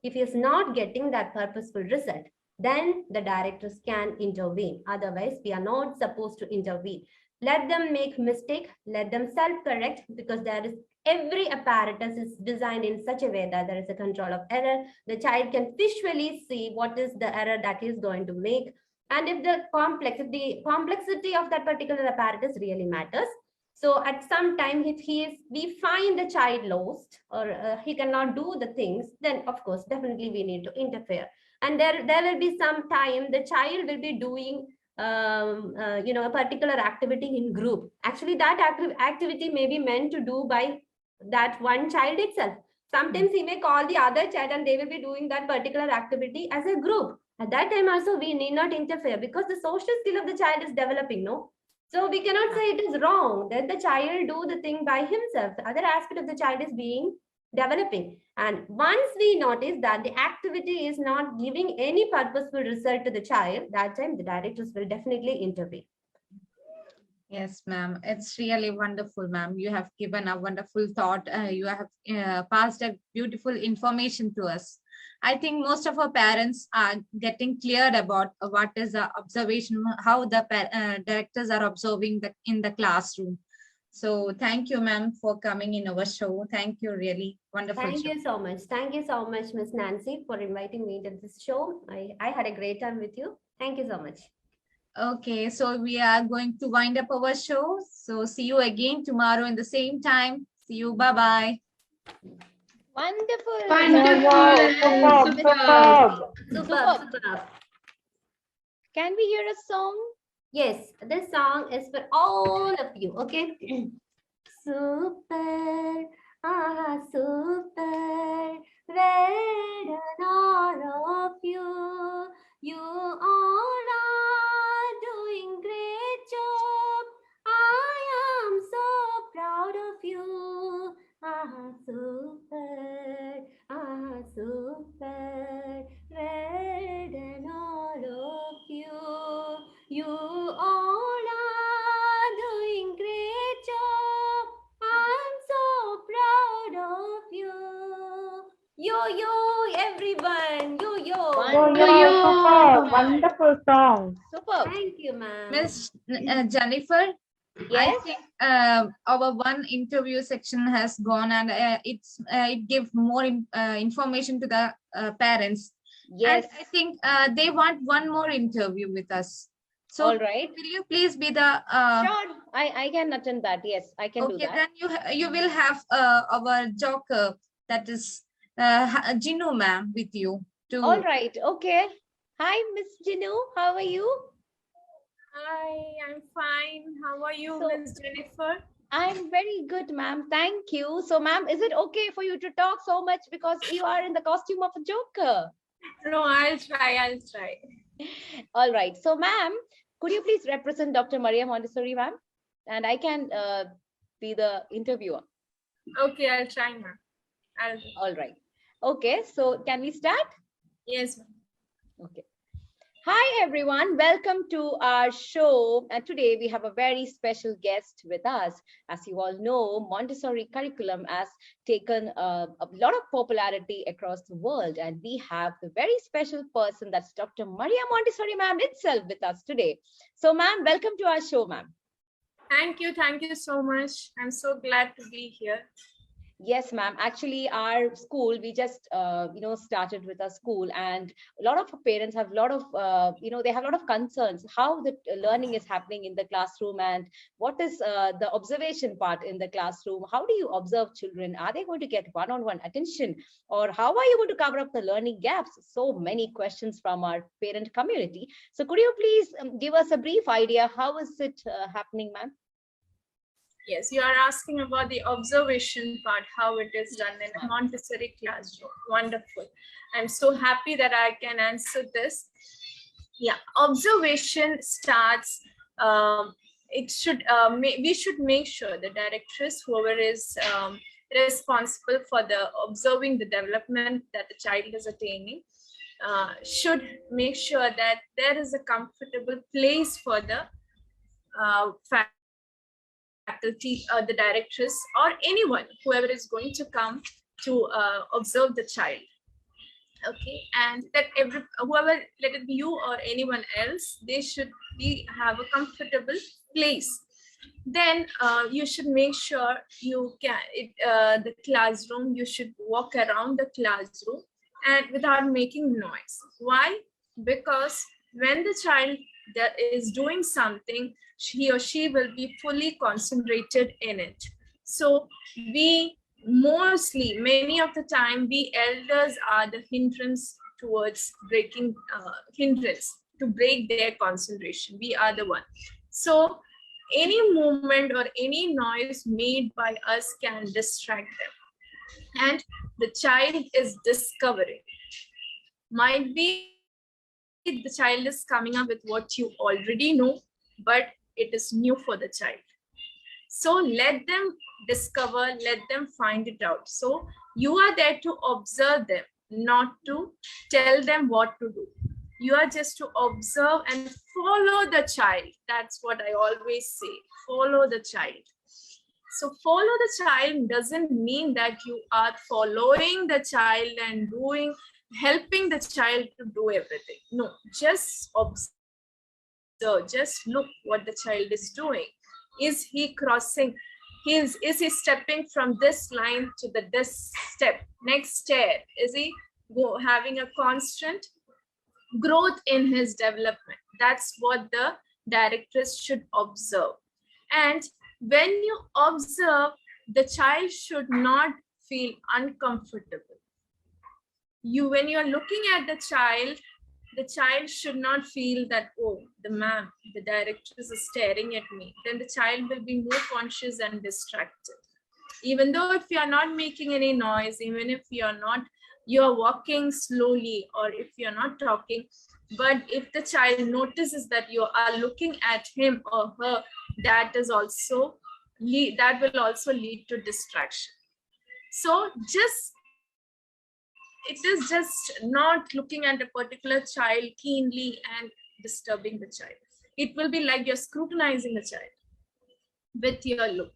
Speaker 3: if he is not getting that purposeful result, then the directors can intervene. Otherwise, we are not supposed to intervene. Let them make mistake, let them self-correct, because there is every apparatus is designed in such a way that there is a control of error. The child can visually see what is the error that he is going to make. And if the complexity of that particular apparatus really matters. So at some time, if we find the child lost or he cannot do the things, then of course, definitely we need to interfere. And there will be some time the child will be doing a particular activity in group. Actually, that activity may be meant to do by that one child itself. Sometimes he may call the other child and they will be doing that particular activity as a group. At that time also, we need not interfere because the social skill of the child is developing, no? So we cannot say it is wrong that the child do the thing by himself. The other aspect of the child is being developing. And once we notice that the activity is not giving any purposeful result to the child, that time the directors will definitely intervene.
Speaker 6: Yes, ma'am. It's really wonderful, ma'am. You have given a wonderful thought. You have passed a beautiful information to us. I think most of our parents are getting cleared about what is the observation, how the directors are observing in the classroom. So thank you, ma'am, for coming in our show. Thank you, really wonderful.
Speaker 3: Thank you so much. Thank you so much, Miss Nancy, for inviting me to this show. I had a great time with you. Thank you so much.
Speaker 6: Okay, so we are going to wind up our show. So see you again tomorrow in the same time. See you. Bye-bye.
Speaker 4: Wonderful.
Speaker 1: Superb, superb.
Speaker 3: Superb.
Speaker 4: Can we hear a song?
Speaker 3: Yes, this song is for all of you, okay? Super, super, well done all of you. You all are doing great job. I am so proud of you. Super, super, well done all of you. You all are doing great job. I'm so proud of you. Yo, everyone.
Speaker 1: Superb. Wonderful song.
Speaker 4: Super.
Speaker 3: Thank you, ma'am.
Speaker 6: Miss Jennifer, I
Speaker 4: Yes.
Speaker 6: think our one interview section has gone, and it gives more information to the parents.
Speaker 4: Yes.
Speaker 6: And I think they want one more interview with us. So
Speaker 4: All right.
Speaker 6: will you please be the
Speaker 4: Sure. I can attend that. Yes, I can do
Speaker 6: okay,
Speaker 4: that.
Speaker 6: then you will have our joker, that is Jinu ma'am, with you to
Speaker 4: All right. Okay. Hi, Miss Jinu. How are you?
Speaker 2: Hi, I'm fine. How are you,
Speaker 4: So-
Speaker 2: Miss Jennifer?
Speaker 4: I'm very good, ma'am. Thank you. So, ma'am, is it okay for you to talk so much because you are in the costume of a joker?
Speaker 2: No, I'll try. I'll try.
Speaker 4: All right. So, ma'am, could you please represent Dr. Maria Montessori, ma'am? And I can be the interviewer.
Speaker 2: Okay, I'll try, ma'am.
Speaker 4: All right. Okay. So, can we start?
Speaker 2: Yes, ma'am.
Speaker 4: Okay. Hi, everyone. Welcome to our show. And today we have a very special guest with us. As you all know, Montessori curriculum has taken a lot of popularity across the world. And we have the very special person, that's Dr. Maria Montessori, ma'am, itself with us today. So, ma'am, welcome to our show, ma'am.
Speaker 2: Thank you. Thank you so much. I'm so glad to be here.
Speaker 4: Yes, ma'am. Actually, our school, we just, started with our school, and a lot of parents have a lot of, they have a lot of concerns how the learning is happening in the classroom and what is the observation part in the classroom. How do you observe children? Are they going to get one-on-one attention, or how are you going to cover up the learning gaps? So many questions from our parent community. So could you please give us a brief idea? How is it happening, ma'am?
Speaker 2: Yes, you are asking about the observation part, how it is done in a Montessori classroom. Wonderful. I'm so happy that I can answer this. Yeah, observation starts. We should make sure the directress, whoever is responsible for the observing the development that the child is attaining, should make sure that there is a comfortable place for the faculty, the directress, or anyone, whoever is going to come to observe the child. Okay, and that whoever, let it be you or anyone else, they should have a comfortable place. Then you should make sure you can the classroom. You should walk around the classroom and without making noise. Why? Because when the child that is doing something, he or she will be fully concentrated in it. So many of the time, we elders are the hindrance towards breaking to break their concentration. We are the one. So any movement or any noise made by us can distract them. and the child is discovering. Might be the child is coming up with what you already know, but it is new for the child. So let them discover, let them find it out. So you are there to observe them, not to tell them what to do. You are just to observe and follow the child. That's what I always say, follow the child. So follow the child doesn't mean that you are following the child and helping the child to do everything. No, just observe, just look what the child is doing. Is he crossing? Is he stepping from this line to this step, next stair? Is he having a constant growth in his development? That's what the directors should observe. And when you observe, the child should not feel uncomfortable. When you are looking at the child should not feel that, oh, the director is staring at me. Then the child will be more conscious and distracted. Even though if you are not making any noise, even if you are walking slowly, or if you're not talking, but if the child notices that you are looking at him or her, that will also lead to distraction. So it is just not looking at a particular child keenly and disturbing the child. It will be like you're scrutinizing the child with your look.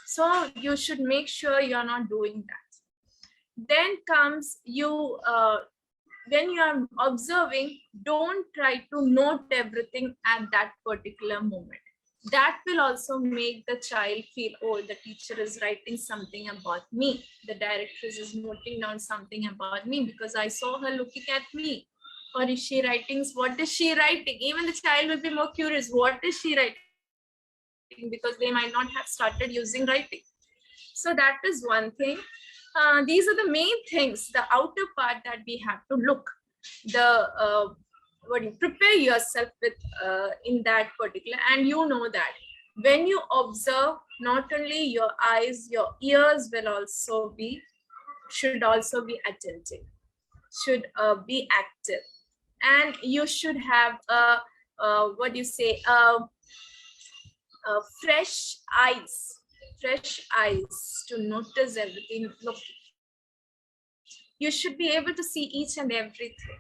Speaker 2: So you should make sure you're not doing that. Then comes when you are observing, don't try to note everything at that particular moment. That will also make the child feel, oh, the teacher is writing something about me. The directress is noting down something about me because I saw her looking at me. Or is she writing? What is she writing? Even the child will be more curious. What is she writing? Because they might not have started using writing. So that is one thing. These are the main things, the outer part that we have to look. Prepare yourself with in that particular, and you know that when you observe, not only your eyes, your ears should also be attentive, should be active, and you should have fresh eyes to notice everything. Look, you should be able to see each and everything.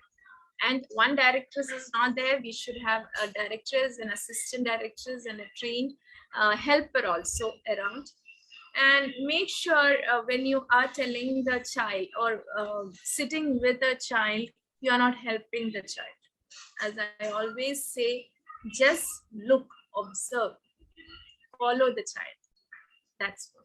Speaker 2: And one directress is not there. We should have a directress, an assistant directress, and a trained helper also around. And make sure when you are telling the child or sitting with the child, you are not helping the child. As I always say, just look, observe, follow the child. That's what.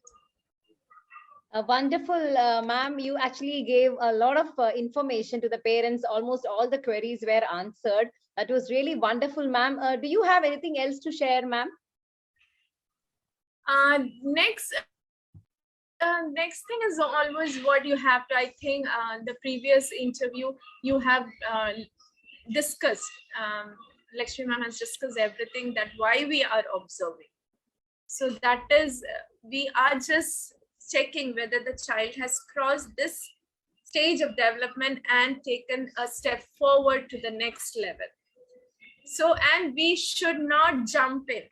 Speaker 4: Wonderful, ma'am. You actually gave a lot of information to the parents. Almost all the queries were answered. That was really wonderful, ma'am. Do you have anything else to share, ma'am?
Speaker 2: Next thing is always what you have to, I think the previous interview you have discussed, Lakshmi ma'am has discussed everything, that why we are observing. So that is, we are just checking whether the child has crossed this stage of development and taken a step forward to the next level. So, and we should not jump in.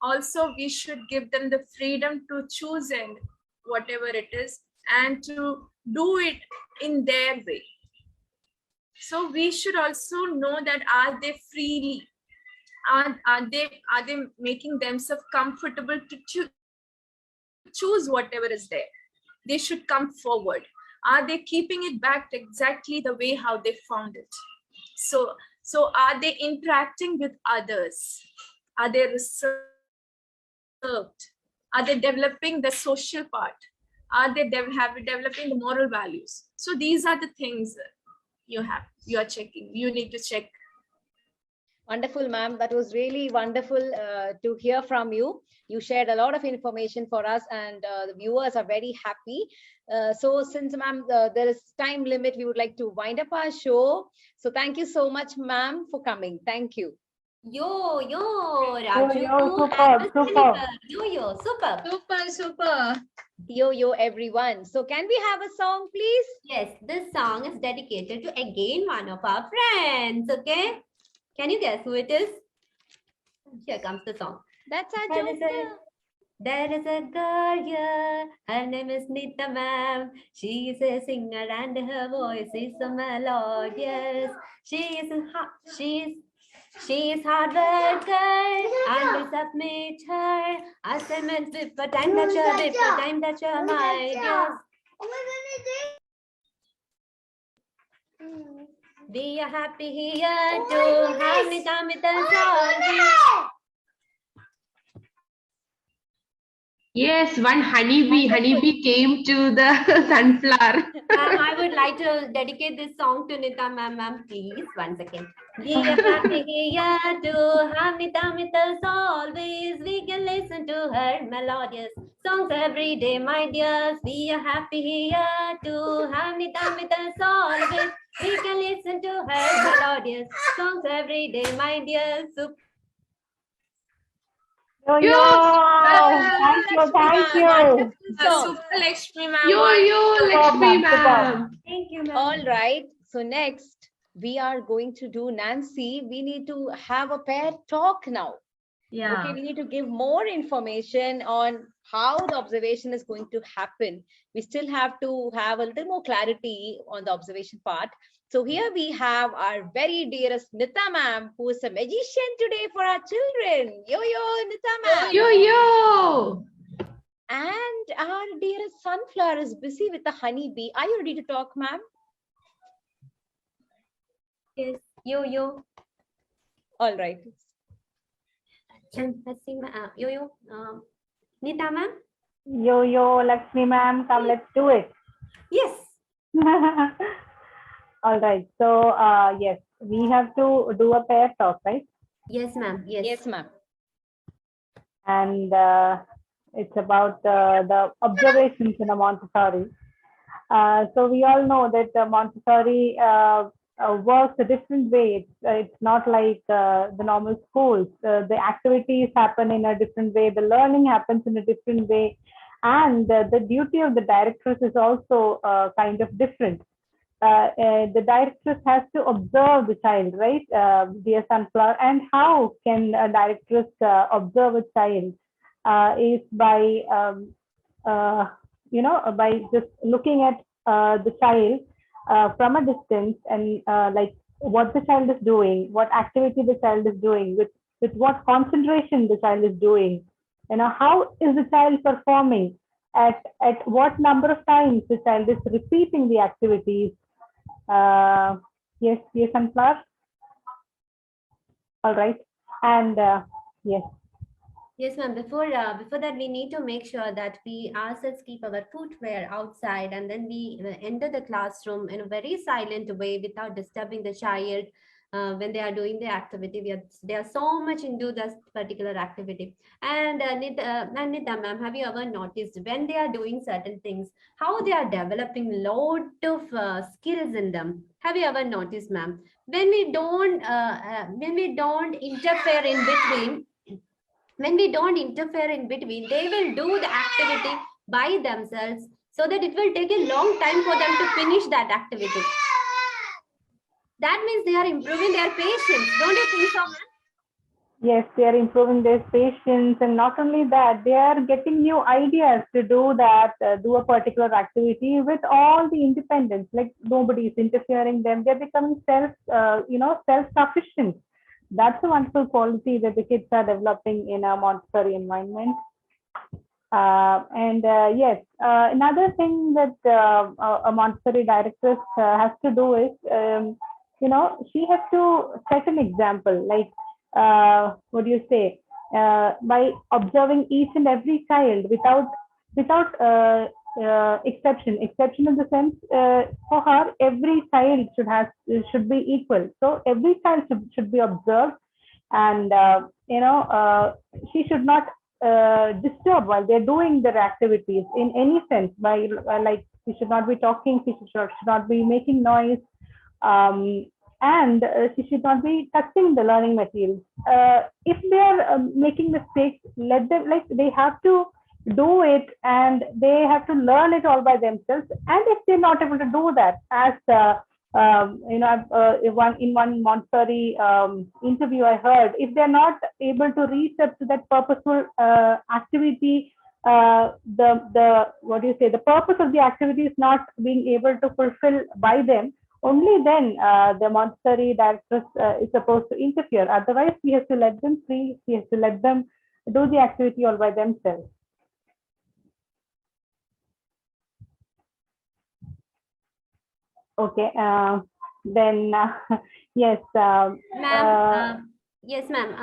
Speaker 2: Also, we should give them the freedom to choose and whatever it is, and to do it in their way. So we should also know that are they freely, are they making themselves comfortable to choose whatever is there. They should come forward. Are they keeping it back exactly the way how they found it? So are they interacting with others? Are they reserved? Are they developing the social part? Are they developing the moral values? So these are the things you are checking. You need to check.
Speaker 4: Wonderful, ma'am. That was really wonderful to hear from you. You shared a lot of information for us, and the viewers are very happy. So since, ma'am, there is time limit, we would like to wind up our show. So thank you so much, ma'am, for coming. Thank you.
Speaker 3: Yo,
Speaker 1: Yo,
Speaker 3: Raju
Speaker 1: yo,
Speaker 3: and
Speaker 1: superb,
Speaker 3: Miss
Speaker 1: superb.
Speaker 3: Jennifer. Yo, super.
Speaker 6: Super, super.
Speaker 4: Yo, everyone. So can we have a song, please?
Speaker 3: Yes, this song is dedicated to again one of our friends. Okay, can you guess who it is? Here comes the song.
Speaker 6: That's our
Speaker 3: There is a,
Speaker 6: joker.
Speaker 3: there is a girl here. Her name is Nita ma'am. She is a singer and her voice is so melodious. She is hard worker and we submit her assignments before time that you're my dears. We are happy here to have Nita with us all.
Speaker 5: Yes, one honeybee came to the sunflower.
Speaker 3: Ma'am, I would like to dedicate this song to Nita ma'am, please. 1 second. We are happy here to have Nita with us always. We can listen to her melodious songs every day, my dears. We are happy here to have Nita with us always. We can listen to her melodious songs every day, my dears.
Speaker 1: Yo,
Speaker 5: Yo,
Speaker 1: thank you.
Speaker 2: Super Lakshmi ma'am.
Speaker 5: yo, Lakshmi
Speaker 1: Superb,
Speaker 5: ma'am.
Speaker 3: Thank you, ma'am.
Speaker 4: All right. So next, we are going to do Nancy. We need to have a pair talk now.
Speaker 6: Yeah.
Speaker 4: Okay, we need to give more information on how the observation is going to happen. We still have to have a little more clarity on the observation part. So here we have our very dearest Nita ma'am, who is a magician today for our children. Yo, Nita ma'am.
Speaker 5: Yo.
Speaker 4: And our dearest sunflower is busy with the honeybee. Are you ready to talk, ma'am?
Speaker 3: Yes, yo.
Speaker 4: All right.
Speaker 3: Let's see, yo. Nita ma'am?
Speaker 1: Yo, Lakshmi ma'am, come, let's do it.
Speaker 3: Yes.
Speaker 1: All right. So, yes, we have to do a pair talk, right?
Speaker 3: Yes, ma'am.
Speaker 4: Yes, ma'am.
Speaker 1: And it's about the observations in a Montessori. So we all know that Montessori works a different way. It's not like the normal schools. The activities happen in a different way. The learning happens in a different way. And the duty of the directress is also kind of different. The directress has to observe the child, right, dear Sunflower? And how can a directress observe a child? Is by, by just looking at the child from a distance and like what the child is doing, what activity the child is doing, with what concentration the child is doing, how is the child performing, at what number of times the child is repeating the activities. Yes, Sunflower. All right, and yes.
Speaker 3: Yes, ma'am. Before that, we need to make sure that we ourselves keep our footwear outside, and then we enter the classroom in a very silent way without disturbing the child when they are doing the activity. They are so much into this particular activity. And Nita ma'am, have you ever noticed when they are doing certain things, how they are developing lot of skills in them? Have you ever noticed, ma'am? When we don't interfere in between. When we don't interfere in between, they will do the activity by themselves, so that it will take a long time for them to finish that activity. That means they are improving their patience. Don't you think so, ma'am?
Speaker 1: Yes, they are improving their patience, and not only that, they are getting new ideas to do that, do a particular activity with all the independence. Like nobody is interfering them. They're becoming self-sufficient. That's a wonderful quality that the kids are developing in a Montessori environment. Yes, another thing that a Montessori directress has to do is, she has to set an example. Like, what do you say? By observing each and every child without exception. Exception in the sense, for her, every child should be equal. So every child should be observed, and she should not disturb while they're doing their activities in any sense. By like, she should not be talking, she should not be making noise. and she should not be touching the learning materials. If they are making mistakes, let them, like, they have to do it and they have to learn it all by themselves. And if they're not able to do that, as in one Montessori interview I heard, if they're not able to reach up to that purposeful activity, the what do you say, the purpose of the activity is not being able to fulfill by them, only then the Montessori directress is supposed to interfere. Otherwise, we have to let them free. We have to let them do the activity all by themselves. Okay. Then yes.
Speaker 3: Ma'am, yes, ma'am.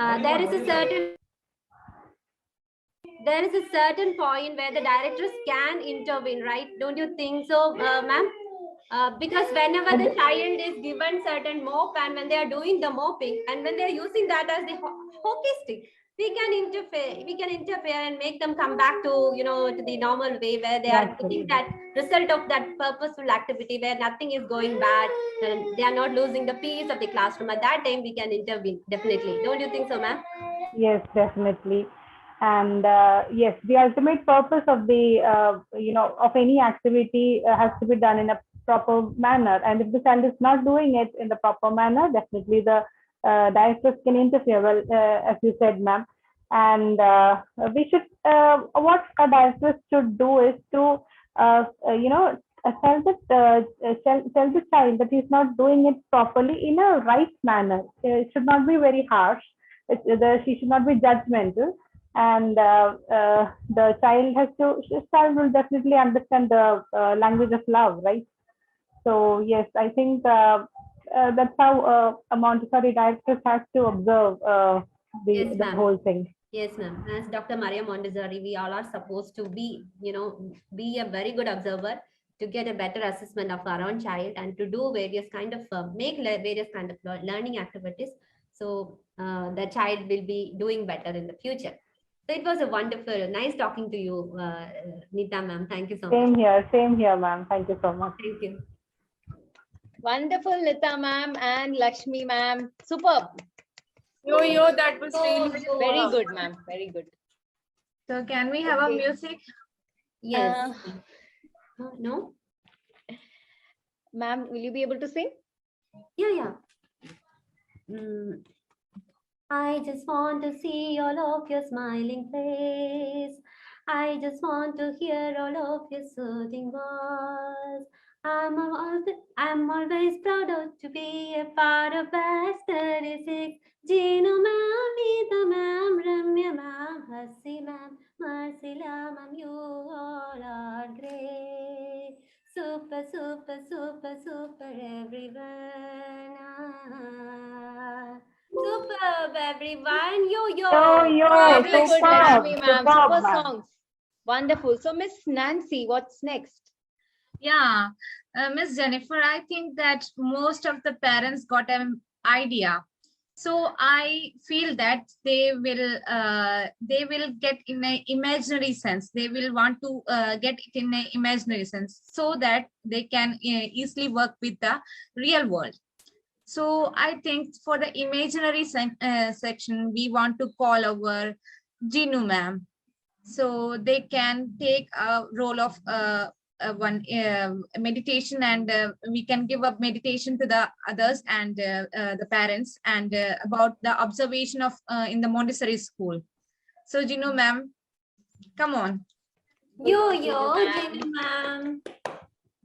Speaker 3: There is a certain point where the directors can intervene, right? Don't you think so, ma'am? Because whenever the child is given certain mop, and when they are doing the mopping, and when they are using that as the hockey stick, we can interfere and make them come back to, to the normal way, where they are getting that result of that purposeful activity, where nothing is going bad and they are not losing the peace of the classroom. At that time, we can intervene, definitely. Don't you think so, ma'am?
Speaker 1: Yes, definitely. And yes, the ultimate purpose of the of any activity has to be done in a proper manner. And if the child is not doing it in the proper manner, definitely the directors can interfere. Well, as you said, ma'am. And we should what a director should do is to tell the child that he's not doing it properly in a right manner. It should not be very harsh. She should not be judgmental, and the child will definitely understand the language of love, right? So yes, I think that's how a Montessori director has to observe the whole thing.
Speaker 3: Yes, ma'am. As Dr. Maria Montessori, we all are supposed to be, be a very good observer to get a better assessment of our own child, and to do various kind of various kind of learning activities, so the child will be doing better in the future. So it was a wonderful, nice talking to you, Nita ma'am. Thank you so much.
Speaker 1: Same here, ma'am. Thank you so much.
Speaker 3: Thank you.
Speaker 4: Wonderful, Nita ma'am and Lakshmi ma'am. Superb.
Speaker 2: Yo, that was really
Speaker 4: very good, ma'am. Very good.
Speaker 6: So can we have a music?
Speaker 3: Yes. No?
Speaker 4: Ma'am, will you be able to sing?
Speaker 3: Yeah. I just want to see all of your smiling face. I just want to hear all of your soothing voice. I'm always proud to be a part of Batch 36. Gino ma'am, Nita ma'am, Ramya ma'am, Hassi ma'am, Marcela ma'am, you all are great. Super, super, super, super, everyone. Superb, everyone.
Speaker 1: Yo,
Speaker 4: Very good, Lakshmi ma'am. Super songs. Wonderful. So, Miss Nancy, what's next?
Speaker 6: Yeah, Miss Jennifer, I think that most of the parents got an idea. So I feel that they will get in an imaginary sense. They will want to get it in an imaginary sense, so that they can easily work with the real world. So I think for the imaginary section, we want to call our Ginu ma'am. So they can take a role of one meditation, and we can give up meditation to the others and the parents, and about the observation of in the Montessori school. So Ginu ma'am, come on.
Speaker 3: Yo, Ginu ma'am.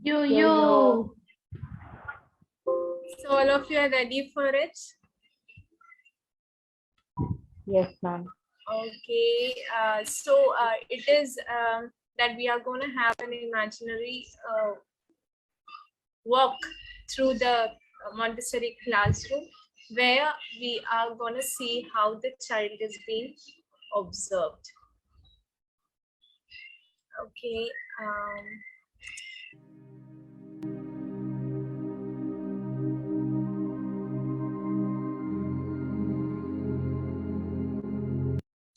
Speaker 5: Yo.
Speaker 2: So all of you are ready for it?
Speaker 1: Yes, ma'am.
Speaker 2: Okay. It is that we are going to have an imaginary walk through the Montessori classroom, where we are going to see how the child is being observed. Okay.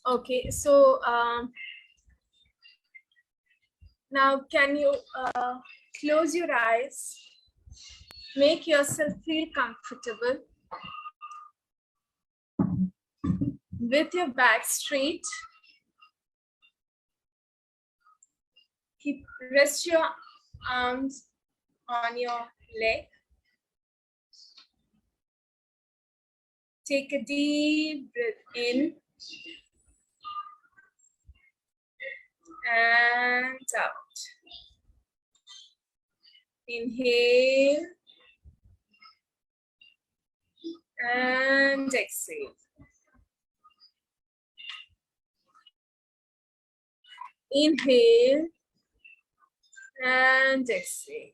Speaker 2: Okay, so now can you close your eyes Make yourself feel comfortable with your back straight. Rest your arms on your leg. Take a deep breath in and out. Inhale and exhale. Inhale and exhale.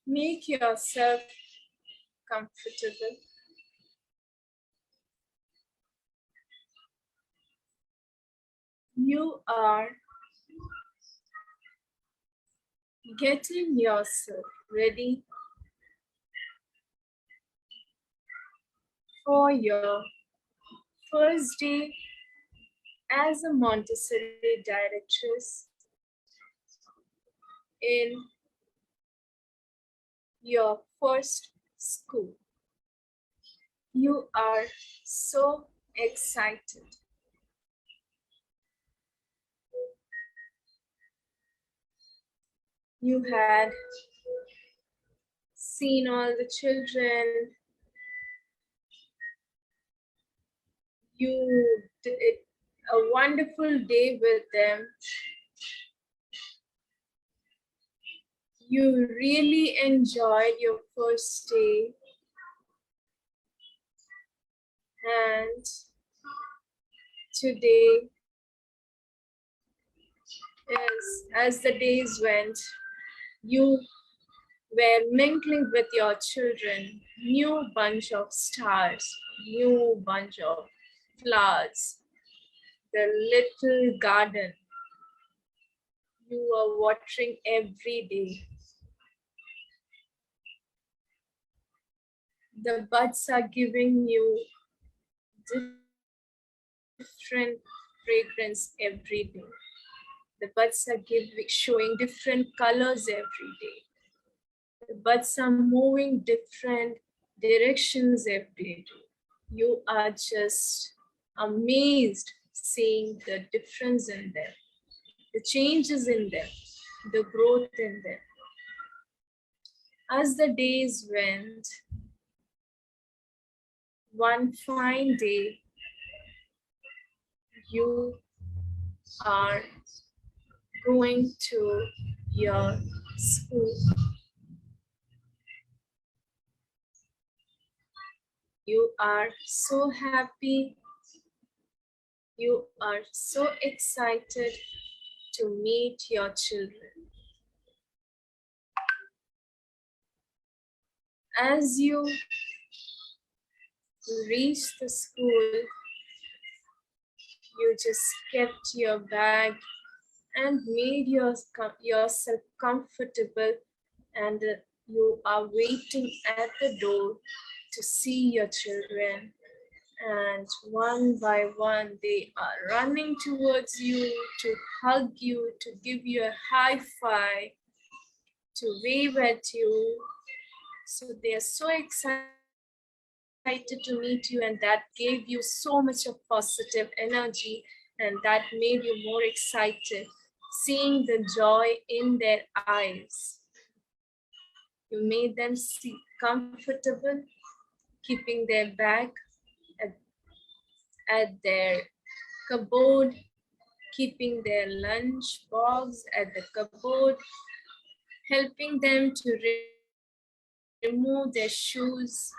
Speaker 2: Make yourself comfortable. You are getting yourself ready for your first day as a Montessori directress in your first school. You are so excited. You had seen all the children. You did a wonderful day with them. You really enjoyed your first day. And today, as the days went, you were mingling with your children, new bunch of stars, new bunch of flowers, the little garden. You are watering every day. The buds are giving you different fragrance every day. The buds are showing different colors every day. The buds are moving different directions every day. You are just amazed seeing the difference in them, the changes in them, the growth in them. As the days went, one fine day, you are going to your school. You are so happy. You are so excited to meet your children. As you reach the school, you just kept your bag and made yourself comfortable, and you are waiting at the door to see your children. And one by one, they are running towards you to hug you, to give you a high five, to wave at you. So they are so excited to meet you, and that gave you so much of positive energy, and that made you more excited, seeing the joy in their eyes. You made them comfortable, keeping their bag at their cupboard, keeping their lunch box at the cupboard, helping them to remove their shoes,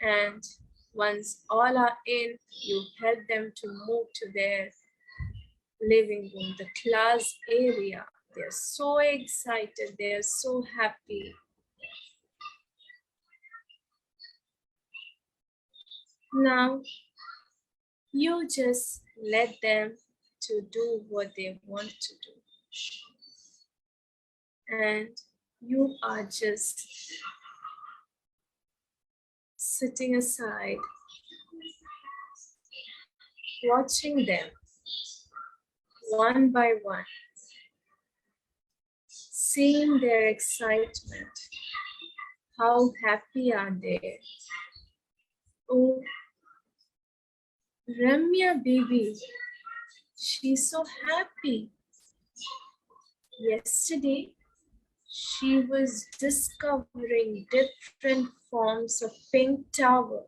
Speaker 2: and once all are in, you help them to move to their living room, the class area. They're so excited, they're so happy. Now, you just let them to do what they want to do. And you are just sitting aside, watching them one by one. seeing their excitement. How happy are they? Oh, Ramya baby, she's so happy. Yesterday, she was discovering different forms of pink tower.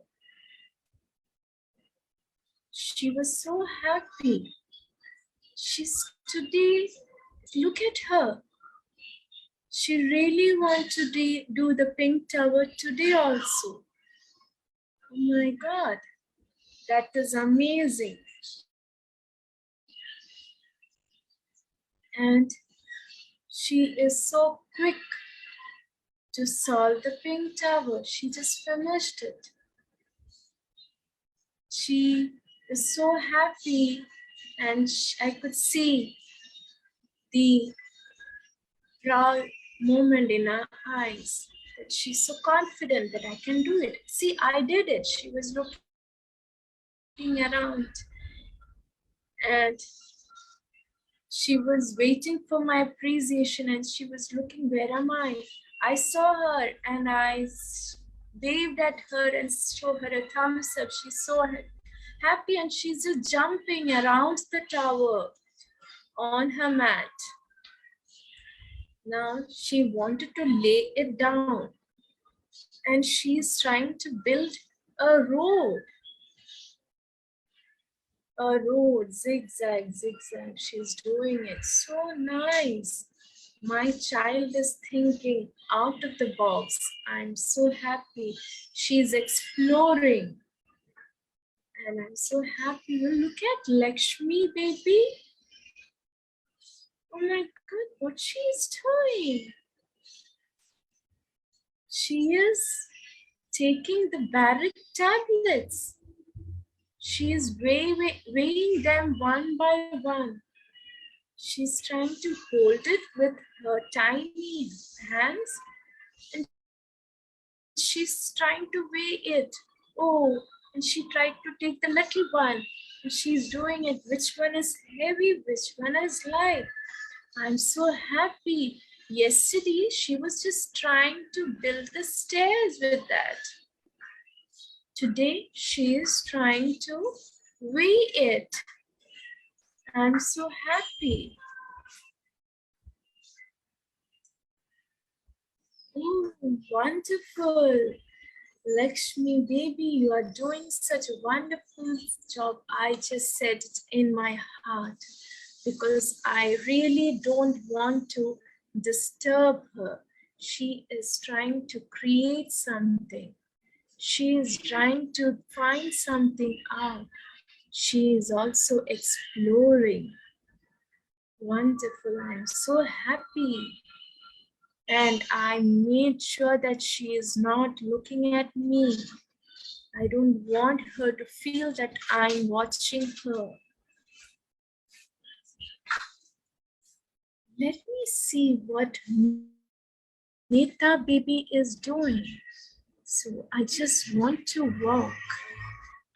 Speaker 2: She was so happy. She's today, look at her. She really wants to do the pink tower today also. Oh my God, that is amazing. And she is so quick to solve the pink tower. She just finished it. She is so happy, and I could see the proud moment in her eyes that she's so confident that I can do it. See, I did it. She was looking around and she was waiting for my appreciation, and she was looking, where am I? I saw her and I waved at her and showed her a thumbs up. She's so happy and she's just jumping around the tower on her mat. Now she wanted to lay it down and she's trying to build a road. A road, zigzag, zigzag. She's doing it so nice. My child is thinking out of the box. I'm so happy. She's exploring. And I'm so happy. Look at Lakshmi, baby. Oh my God, what she's doing? She is taking the barrack tablets. She is weighing them one by one. She's trying to hold it with her tiny hands and she's trying to weigh it. Oh, and she tried to take the little one and she's doing it. Which one is heavy? Which one is light? I'm so happy. Yesterday, she was just trying to build the stairs with that. Today, she is trying to weigh it. I'm so happy. Oh, wonderful. Lakshmi, baby, you are doing such a wonderful job. I just said it in my heart because I really don't want to disturb her. She is trying to create something. She is trying to find something out. She is also exploring. Wonderful. I'm so happy. And I made sure that she is not looking at me. I don't want her to feel that I'm watching her. Let me see what Nita baby is doing. So I just want to walk.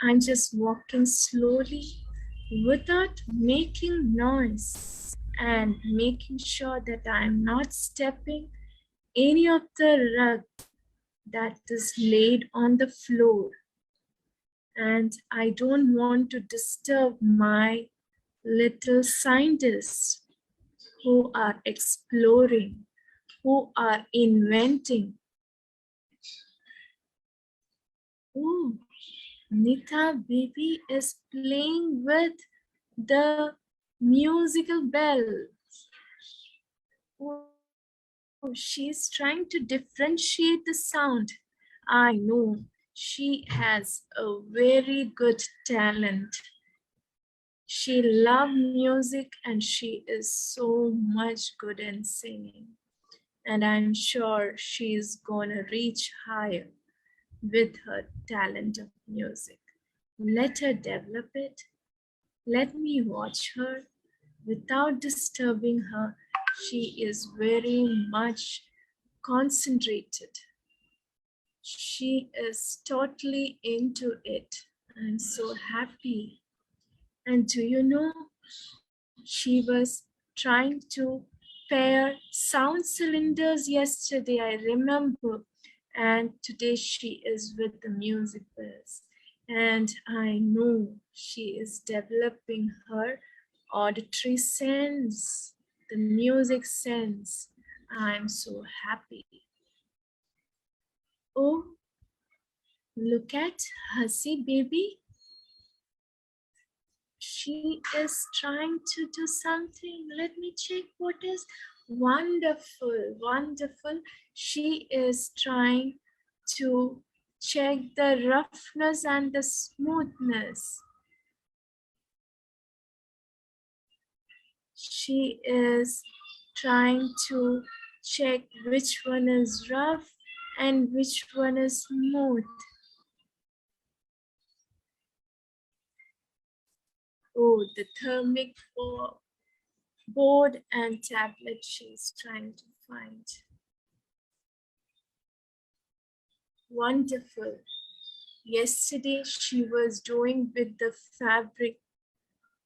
Speaker 2: I'm just walking slowly without making noise and making sure that I'm not stepping any of the rug that is laid on the floor. And I don't want to disturb my little scientists who are exploring, who are inventing. Oh, Nita baby is playing with the musical bell. Oh, she's trying to differentiate the sound. I know she has a very good talent. She loves music and she is so much good in singing. And I'm sure she's gonna reach higher with her talent of music. Let her develop it. Let me watch her without disturbing her. She is very much concentrated. She is totally into it. I'm so happy. And do you know, she was trying to pair sound cylinders yesterday, I remember. And today she is with the music bells. And I know she is developing her auditory sense, the music sense. I'm so happy. Oh, look at Hussy baby. She is trying to do something. Let me check what is. Wonderful, wonderful. She is trying to check the roughness and the smoothness. She is trying to check which one is rough and which one is smooth. Oh, the thermic board and tablet she's trying to find. Wonderful. Yesterday she was doing with the fabric.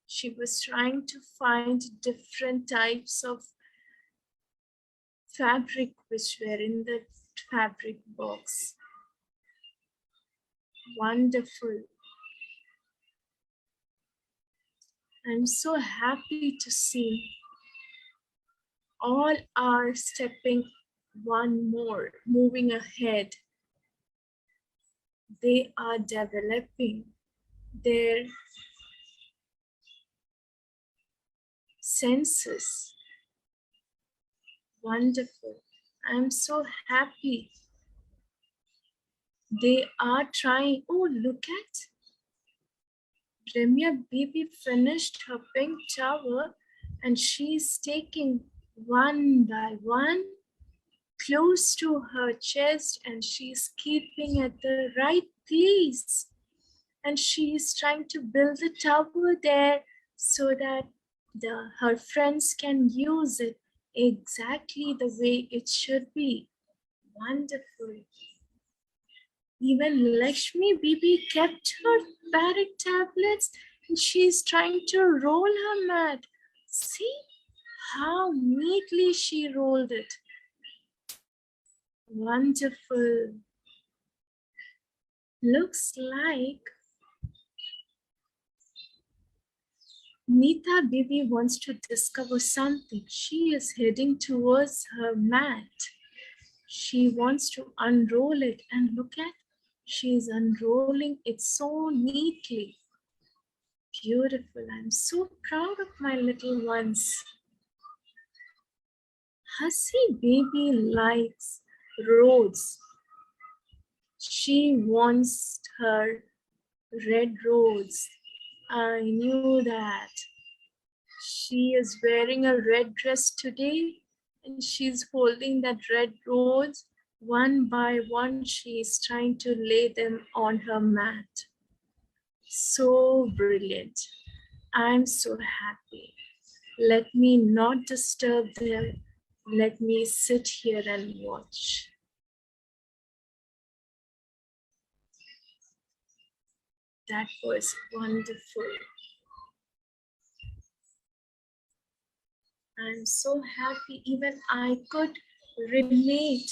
Speaker 2: She was trying to find different types of fabric which were in the fabric box. Wonderful. I'm so happy to see all are stepping one more, moving ahead. They are developing their senses. Wonderful. I'm so happy. They are trying. Oh, look at Ramya baby finished her pink tower and she's taking one by one close to her chest and she's keeping at the right place. And she's trying to build a tower there so that her friends can use it exactly the way it should be. Wonderful. Even Lakshmi Bibi kept her parrot tablets and she's trying to roll her mat. See how neatly she rolled it. Wonderful. Looks like Nita Bibi wants to discover something. She is heading towards her mat. She wants to unroll it and look at, she's unrolling it so neatly. Beautiful. I'm so proud of my little ones. Hussy baby likes roads. She wants her red rose. I knew that. She is wearing a red dress today and she's holding that red rose. One by one, she is trying to lay them on her mat. So brilliant. I'm so happy. Let me not disturb them. Let me sit here and watch. That was wonderful. I'm so happy. Even I could relate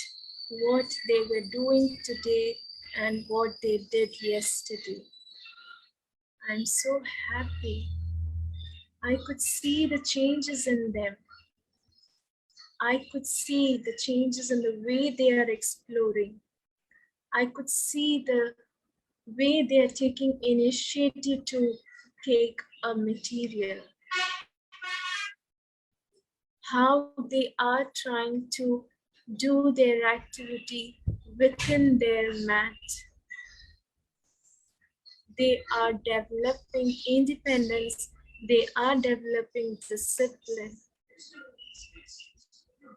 Speaker 2: what they were doing today and what they did yesterday. I'm so happy. I could see the changes in them. I could see the changes in the way they are exploring. I could see the way they are taking initiative to take a material. How they are trying to do their activity within their mat. They are developing independence. They are developing discipline.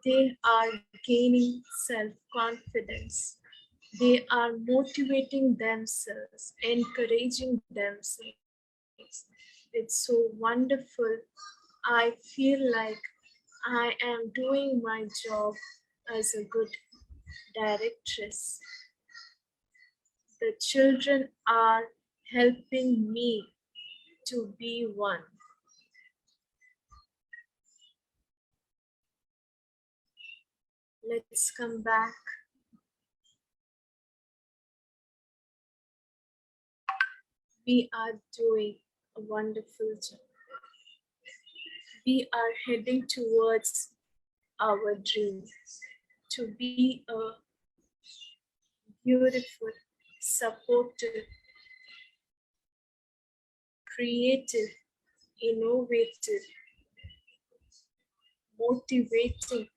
Speaker 2: They are gaining self-confidence. They are motivating themselves, encouraging themselves. It's so wonderful. I feel like I am doing my job as a good directress. The children are helping me to be one. Let's come back. We are doing a wonderful job. We are heading towards our dream to be a beautiful, supportive, creative, innovative, motivating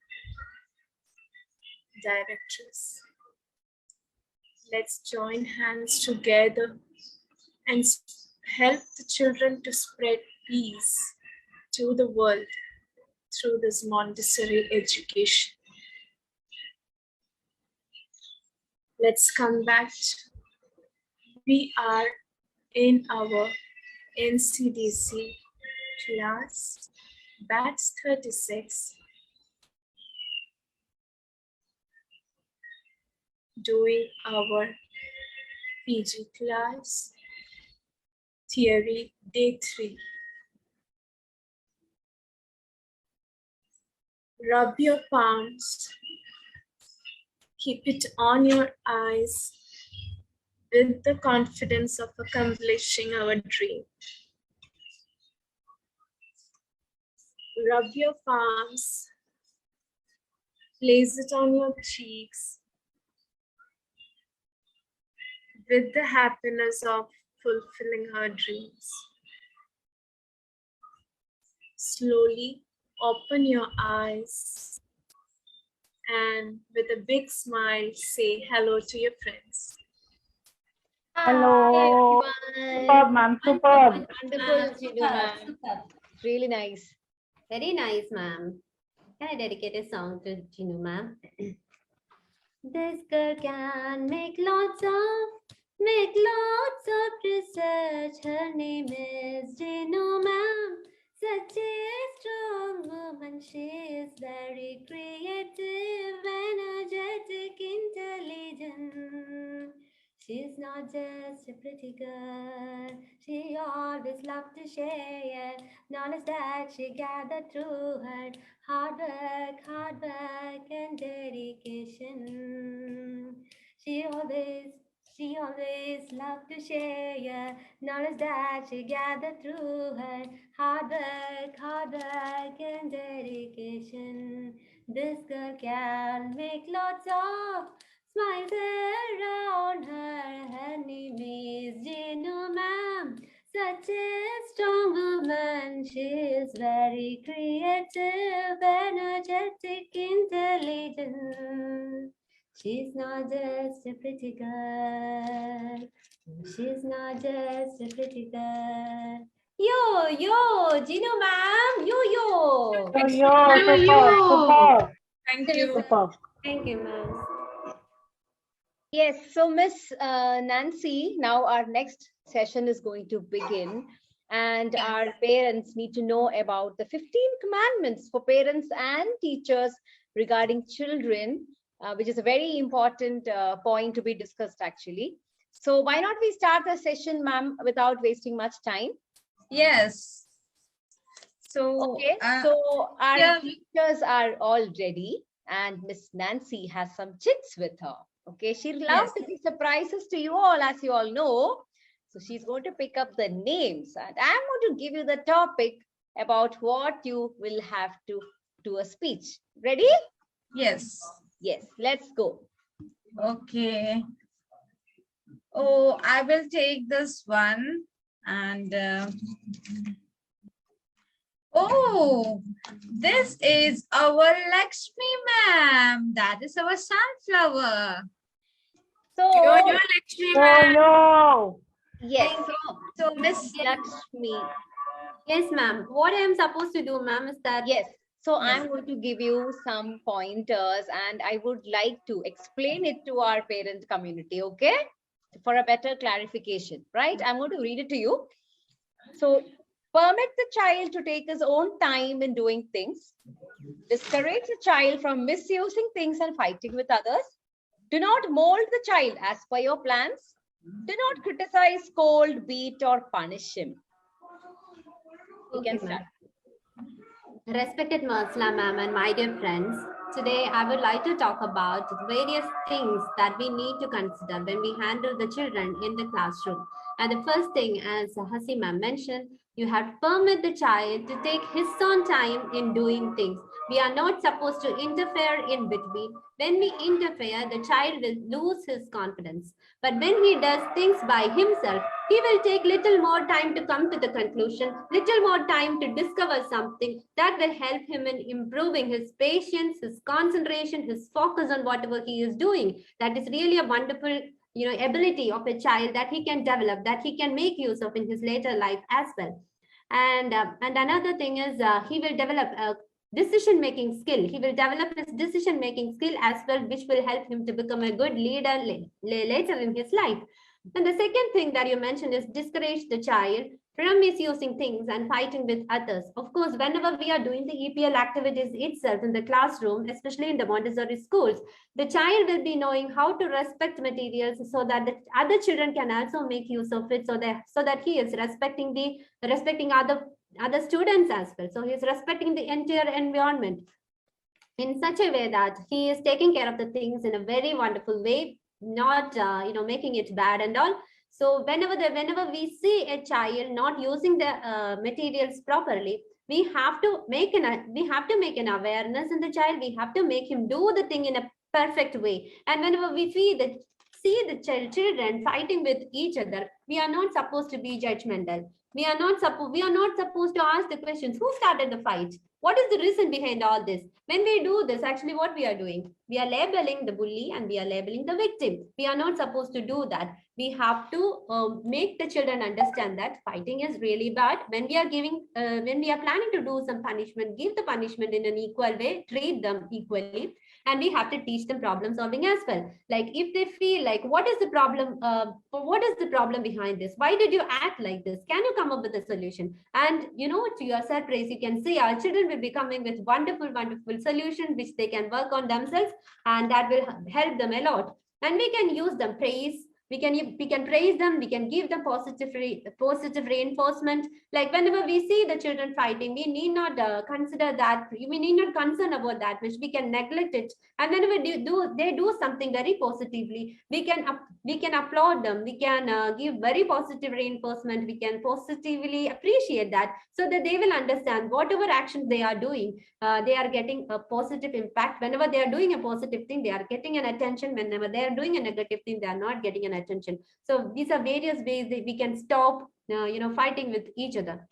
Speaker 2: directors. Let's join hands together and help the children to spread peace to the world through this Montessori education. Let's come back. We are in our Ncdc class, batch 36, doing our PG class, theory day 3. Rub your palms, keep it on your eyes with the confidence of accomplishing our dream. Rub your palms, place it on your cheeks with the happiness of fulfilling our dreams. Slowly open your eyes and with a big smile say hello to your friends.
Speaker 1: Hello.
Speaker 3: everyone.
Speaker 1: Superb, ma'am. Superb.
Speaker 4: Wonderful, Jinu ma'am.
Speaker 3: Superb.
Speaker 4: Really nice.
Speaker 3: Very nice, ma'am. Can I dedicate a song to Jinu, ma'am? This girl can make lots of research. Her name is Jinu, ma'am. Such a strong woman. She is very creative, energetic, intelligent. She's not just a pretty girl. She always loved to share knowledge that she gathered through her hard work and dedication. She always loved to share knowledge that she gathered through her hard work and dedication. This girl can make lots of smiles around her. Her name is Jinu, ma'am. Such a strong woman. She is very creative, energetic, intelligent. She's not just a pretty girl. She's not just a pretty girl. Yo, Jinu, ma'am. Yo.
Speaker 1: Yo, superb, superb.
Speaker 2: Thank you.
Speaker 1: Superb.
Speaker 3: Thank you, ma'am.
Speaker 4: Yes, so Miss Nancy, now our next session is going to begin, and our parents need to know about the 15 commandments for parents and teachers regarding children, which is a very important point to be discussed actually. So why not we start the session, ma'am, without wasting much time?
Speaker 6: Yes. So,
Speaker 4: Okay, so our
Speaker 6: yeah.
Speaker 4: teachers are all ready, and Miss Nancy has some chits with her. Okay, she loves to give surprises to you all, as you all know. So she's going to pick up the names, and I'm going to give you the topic about what you will have to do a speech. Ready?
Speaker 6: Yes.
Speaker 4: Yes, let's go.
Speaker 6: Okay. Oh, I will take this one. And oh, this is our Lakshmi ma'am. That is our sunflower.
Speaker 4: So,
Speaker 1: Yo.
Speaker 4: yes,
Speaker 6: So Miss
Speaker 4: Lakshmi.
Speaker 3: Yes, ma'am. What I'm supposed to do, ma'am, is that
Speaker 4: Yes. So I'm going to give you some pointers, and I would like to explain it to our parent community, okay? For a better clarification, right? I'm going to read it to you. So permit the child to take his own time in doing things. Discourage the child from misusing things and fighting with others. Do not mold the child as per your plans. Do not criticize, scold, beat, or punish him. You
Speaker 3: Okay,
Speaker 4: can
Speaker 3: ma'am.
Speaker 4: start.
Speaker 3: Respected Masla ma'am and my dear friends, today I would like to talk about various things that we need to consider when we handle the children in the classroom. And the first thing, as Hasi ma'am mentioned, you have to permit the child to take his own time in doing things. We are not supposed to interfere in between. When we interfere, the child will lose his confidence. But when he does things by himself, he will take little more time to come to the conclusion, little more time to discover something that will help him in improving his patience, his concentration, his focus on whatever he is doing. That is really a wonderful ability of a child that he can develop, that he can make use of in his later life as well. And another thing is he will develop a decision making skill. He will develop his decision making skill as well, which will help him to become a good leader later in his life. And the second thing that you mentioned is discourage the child from misusing things and fighting with others. Of course, whenever we are doing the EPL activities itself in the classroom, especially in the Montessori schools, the child will be knowing how to respect materials so that the other children can also make use of it, so that he is respecting other students as well. So he is respecting the entire environment in such a way that he is taking care of the things in a very wonderful way, not making it bad and all. So whenever we see a child not using the materials properly, we have to make an awareness in the child. We have to make him do the thing in a perfect way. And whenever we see the children fighting with each other, we are not supposed to be judgmental. We are not supposed to ask the questions, who started the fight? What is the reason behind all this? When we do this, actually what we are doing, we are labeling the bully and we are labeling the victim. We are not supposed to do that. We have to make the children understand that fighting is really bad. When we are planning to do some punishment, give the punishment in an equal way, treat them equally. And we have to teach them problem solving as well. Like if they feel like, what is the problem behind this? Why did you act like this? Can you come up with a solution? And to your surprise, you can see our children will be coming with wonderful solutions which they can work on themselves, and that will help them a lot. And we can use them praise. We can praise them. We can give them positive reinforcement. Like whenever we see the children fighting, we need not consider that. We need not concern about that which we can neglect it. And whenever they do something very positively, we can applaud them. We can give very positive reinforcement. We can positively appreciate that, so that they will understand whatever actions they are doing, they are getting a positive impact. Whenever they are doing a positive thing, they are getting an attention. Whenever they are doing a negative thing, they are not getting an attention. So these are various ways that we can stop fighting with each other.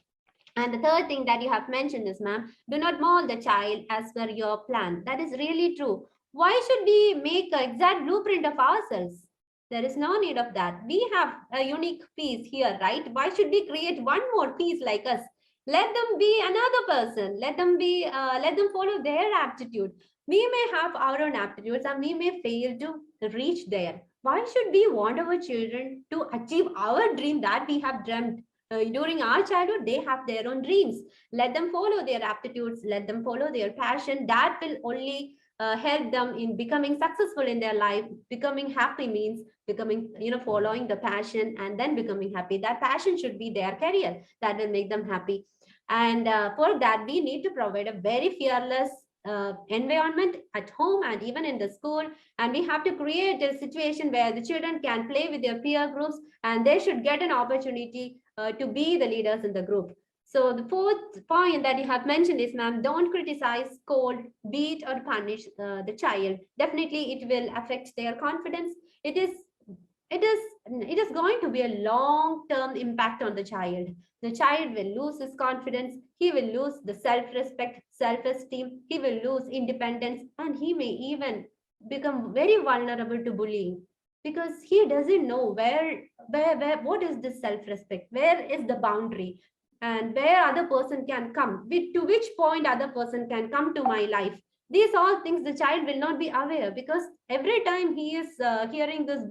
Speaker 3: And the third thing that you have mentioned is, ma'am, do not mold the child as per your plan. That is really true. Why should we make an exact blueprint of ourselves? There is no need of that. We have a unique piece here, right? Why should we create one more piece like us? Let them be another person. Let them follow their aptitude. We may have our own aptitudes and we may fail to reach there. Why should we want our children to achieve our dream that we have dreamt? During our childhood, they have their own dreams. Let them follow their aptitudes. Let them follow their passion. That will only help them in becoming successful in their life. Becoming happy means following the passion and then becoming happy. That passion should be their career. That will make them happy. And for that, we need to provide a very fearless environment at home and even in the school. And we have to create a situation where the children can play with their peer groups, and they should get an opportunity to be the leaders in the group. So the fourth point that you have mentioned is, ma'am, don't criticize, scold, beat or punish the child. Definitely it will affect their confidence. It is going to be a long-term impact on the child. The child will lose his confidence. He will lose the self-respect, self-esteem. He will lose independence, and he may even become very vulnerable to bullying, because he doesn't know what is this self-respect, where is the boundary, and where other person can come, to which point other person can come to my life. These all things the child will not be aware, because every time he is hearing this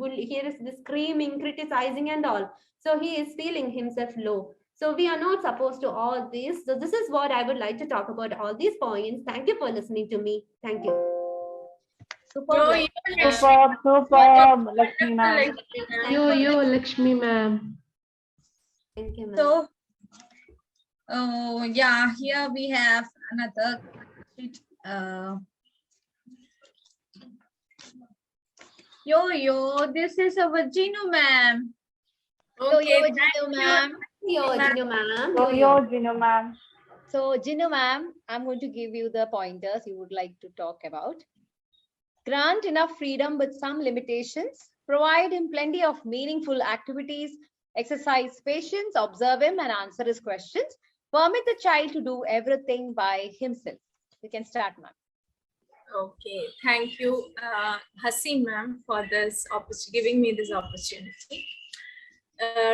Speaker 3: screaming, criticizing and all, so he is feeling himself low. So we are not supposed to all this. So this is what I would like to talk about, all these points. Thank you for listening to me. Thank you.
Speaker 2: Yo,
Speaker 1: Superb, Lakshmi ma'am.
Speaker 5: Yo, Lakshmi ma'am.
Speaker 3: Thank you, ma'am.
Speaker 6: So Oh, yeah, here we have another. This is our Ginu ma'am.
Speaker 2: Okay,
Speaker 4: Yo, Ginu ma'am.
Speaker 3: Yo, Gino ma'am.
Speaker 1: Yo, Gino ma'am.
Speaker 4: So, Ginu ma'am, I'm going to give you the pointers you would like to talk about. Grant enough freedom with some limitations. Provide him plenty of meaningful activities. Exercise patience. Observe him and answer his questions. Permit the child to do everything by himself. You can start, ma'am.
Speaker 2: Okay, thank you, Hasi ma'am, for this giving me this opportunity.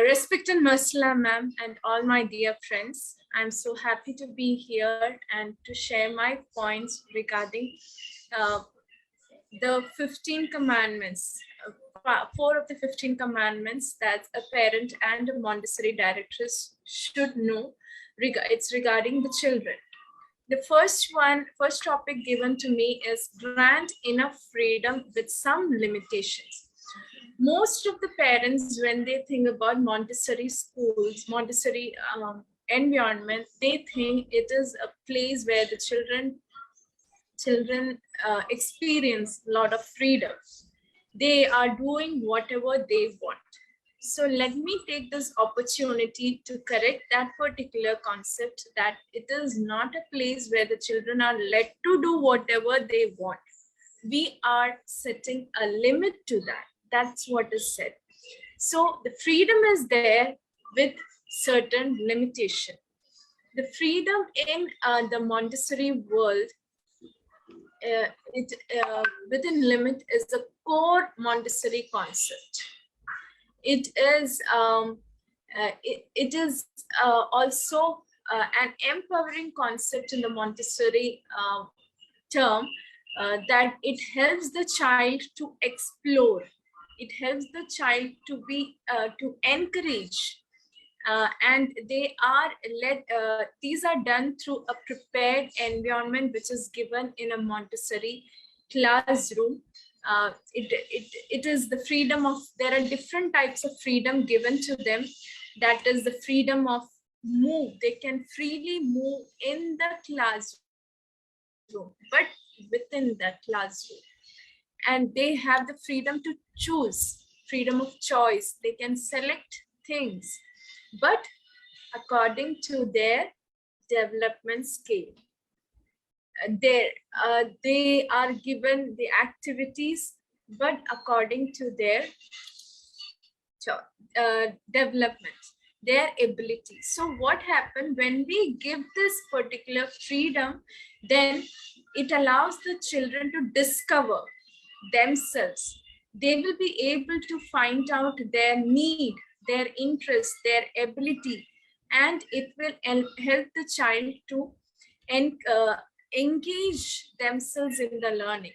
Speaker 2: Respected Masla ma'am and all my dear friends, I'm so happy to be here and to share my points regarding the 15 commandments, 4 of the 15 commandments that a parent and a Montessori directress should know. It's regarding the children. The first topic given to me is grant enough freedom with some limitations. Most of the parents, when they think about Montessori schools, Montessori environment, they think it is a place where the children experience a lot of freedom. They are doing whatever they want. So let me take this opportunity to correct that particular concept, that it is not a place where the children are let to do whatever they want. We are setting a limit to that. That's what is said. So the freedom is there with certain limitation. The freedom in the Montessori world, within limit, is the core Montessori concept. It is also an empowering concept in the Montessori term, that it helps the child to explore. It helps the child to be to encourage, and they are led. These are done through a prepared environment, which is given in a Montessori classroom. It is the freedom of, there are different types of freedom given to them. That is the freedom of move. They can freely move in the classroom, but within the classroom. And they have the freedom to choose, freedom of choice. They can select things, but according to their development scale. They are given the activities, but according to their development, their ability. So what happened when we give this particular freedom, then it allows the children to discover themselves. They will be able to find out their need, their interest, their ability, and it will help the child to engage themselves in the learning.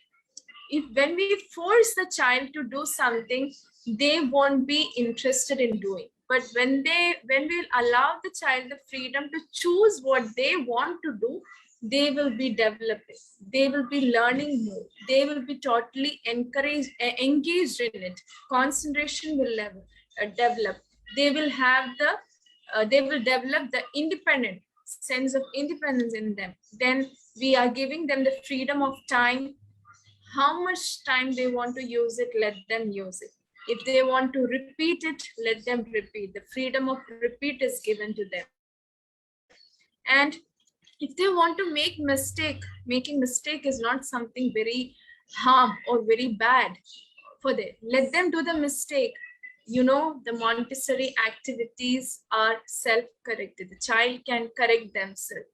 Speaker 2: When we force the child to do something, they won't be interested in doing. But when we allow the child the freedom to choose what they want to do, they will be developing. They will be learning more. They will be totally engaged in it. Concentration will develop. They will have they will develop the independent sense of independence in them. Then we are giving them the freedom of time. How much time they want to use it, let them use it. If they want to repeat it, let them repeat. The freedom of repeat is given to them. And if they want to make mistake, making mistake is not something very harm or very bad for them. Let them do the mistake. You know, the Montessori activities are self-corrected. The child can correct themselves.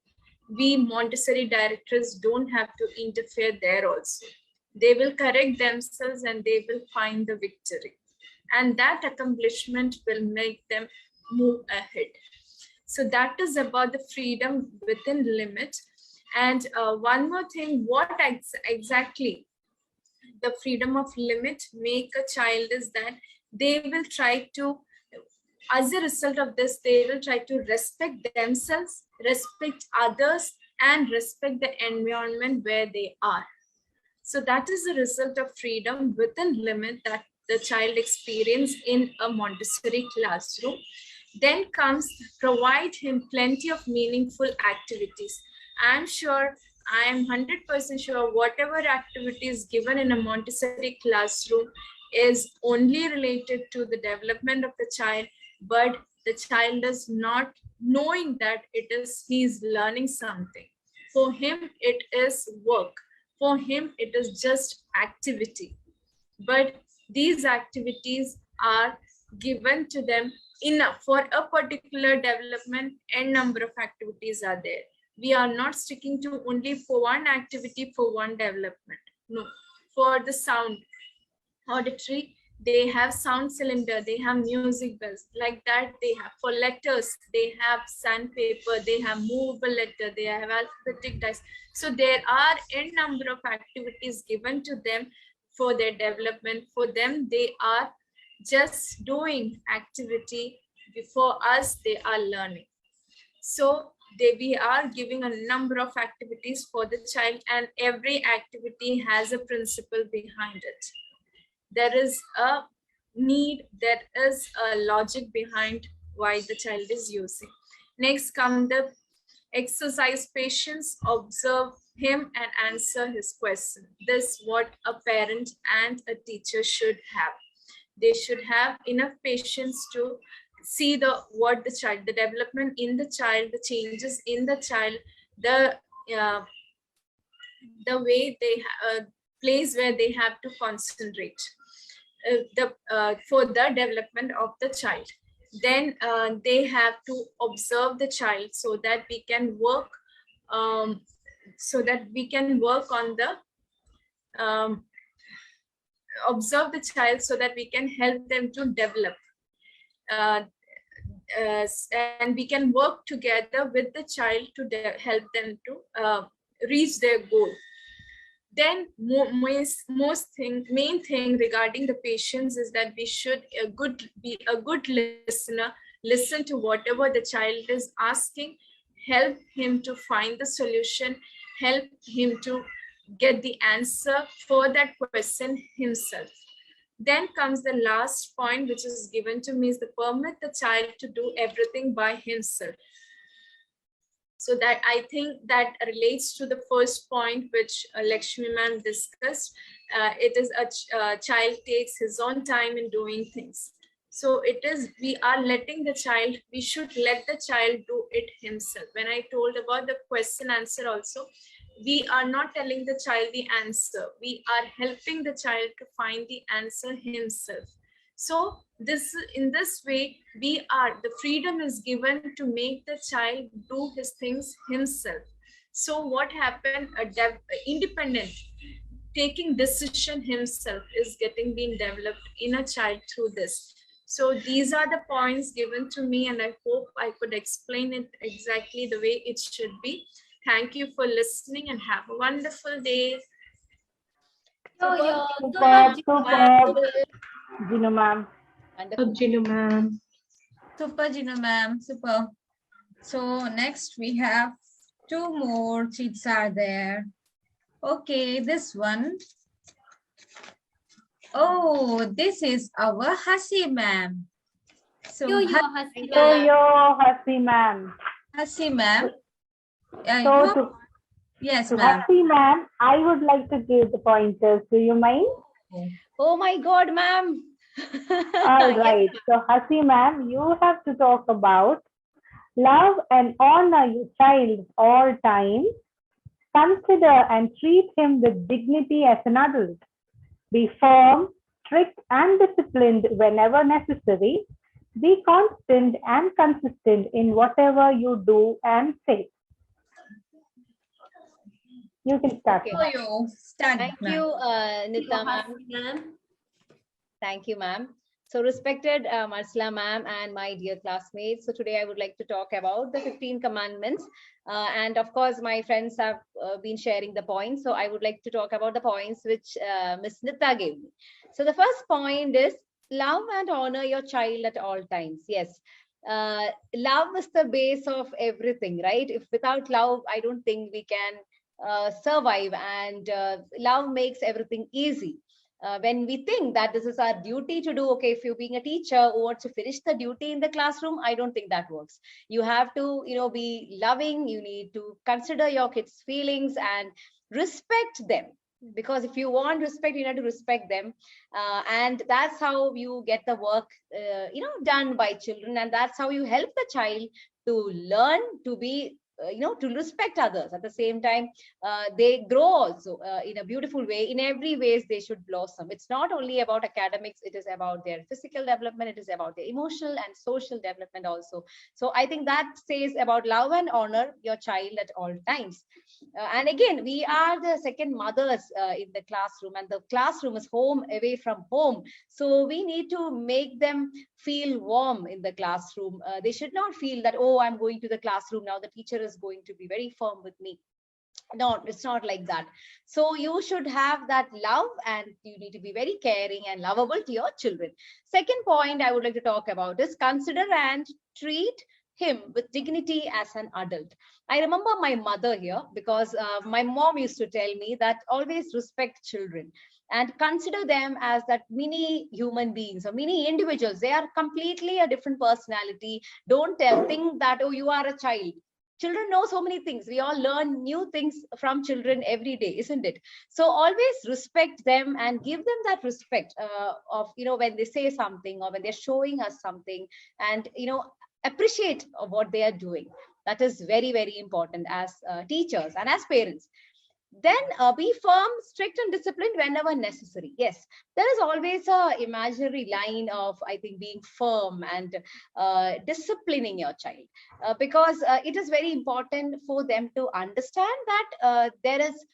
Speaker 2: We Montessori directors don't have to interfere there also. They will correct themselves and they will find the victory. And that accomplishment will make them move ahead. So that is about the freedom within limit. And one more thing, what exactly the freedom of limit make a child is that they will try to, as a result of this, they will try to respect themselves, respect others, and respect the environment where they are. So that is the result of freedom within limit that the child experience in a Montessori classroom. Then comes provide him plenty of meaningful activities. I'm sure, I am 100% sure whatever activity is given in a Montessori classroom is only related to the development of the child, but the child is not knowing that he is learning something. For him, it is work. For him, it is just activity. But these activities are given to them enough for a particular development, and number of activities are there. We are not sticking to only for one activity for one development. No, for the sound, auditory, they have sound cylinder, they have music bells, like that. They have, for letters, they have sandpaper, they have movable letter, they have alphabetic dice. So there are n number of activities given to them for their development. For them, they are just doing activity. Before us, they are learning. So we are giving a number of activities for the child, and every activity has a principle behind it. There is a need, there is a logic behind why the child is using. Next come the exercise patience, observe him and answer his question. This what a parent and a teacher should have. They should have enough patience to see the development in the child, the changes in the child, the way they place where they have to concentrate for the development of the child. Then they have to observe the child so that we can work on the observe the child so that we can help them to develop, and we can work together with the child to help them to reach their goal. Then main thing regarding the patients is that we should be a good listener, listen to whatever the child is asking, help him to find the solution, help him to get the answer for that question himself. Then comes the last point, which is given to me, is to permit the child to do everything by himself. So that I think that relates to the first point which Lakshmi ma'am discussed. It is a child takes his own time in doing things. So we are letting the child, we should let the child do it himself. When I told about the question answer also, we are not telling the child the answer. We are helping the child to find the answer himself. So in this way, the freedom is given to make the child do his things himself. So what happened? Independent, taking decision himself is being developed in a child through this. So these are the points given to me, and I hope I could explain it exactly the way it should be. Thank you for listening and have a wonderful day.
Speaker 1: Superb. Gino ma'am.
Speaker 5: Gino ma'am.
Speaker 6: Super, Gino ma'am. Super. So next we have two more cheats are there. Okay, this one. Oh, this is our Hasi ma'am. So
Speaker 1: Hasi ma'am.
Speaker 6: Hasi ma'am. Yes, ma'am.
Speaker 1: Hasi ma'am, I would like to give the pointers. Do you mind?
Speaker 4: Oh my God, ma'am.
Speaker 1: All right. So Hasi ma'am, you have to talk about love and honor your child all times. Consider and treat him with dignity as an adult. Be firm, strict, and disciplined whenever necessary. Be constant and consistent in whatever you do and say. You can start.
Speaker 4: Okay. Thank you, Nita
Speaker 3: ma'am.
Speaker 4: Thank you, ma'am. So respected Marsala ma'am and my dear classmates, so today I would like to talk about the 15 commandments. And of course, my friends have been sharing the points. So I would like to talk about the points which Miss Nita gave me. So the first point is love and honor your child at all times. Yes. Love is the base of everything, right? If without love, I don't think we can survive, and love makes everything easy. When we think that this is our duty to do, okay, if you're being a teacher who wants to finish the duty in the classroom, I don't think that works. You have to, be loving. You need to consider your kids' feelings and respect them. Because if you want respect, you have to respect them, and that's how you get the work, done by children, and that's how you help the child to learn to be, to respect others. At the same time, they grow also in a beautiful way. In every ways, they should blossom. It's not only about academics, it is about their physical development, it is about their emotional and social development also. So I think that says about love and honor your child at all times. And again, we are the second mothers in the classroom, and the classroom is home away from home. So we need to make them feel warm in the classroom. They should not feel that, oh, I'm going to the classroom now, the teacher is going to be very firm with me. No, it's not like that. So you should have that love, and you need to be very caring and lovable to your children. Second point I would like to talk about is consider and treat him with dignity as an adult. I remember my mother here, because my mom used to tell me that always respect children and consider them as that mini human beings or mini individuals. They are completely a different personality. Don't think that, oh, you are a child. Children know so many things. We all learn new things from children every day, isn't it? So always respect them and give them that respect of, when they say something or when they're showing us something, and, appreciate what they are doing. That is very, very important as teachers and as parents. Then be firm, strict, and disciplined whenever necessary. Yes, there is always a imaginary line of, I think, being firm and disciplining your child, because it is very important for them to understand that there is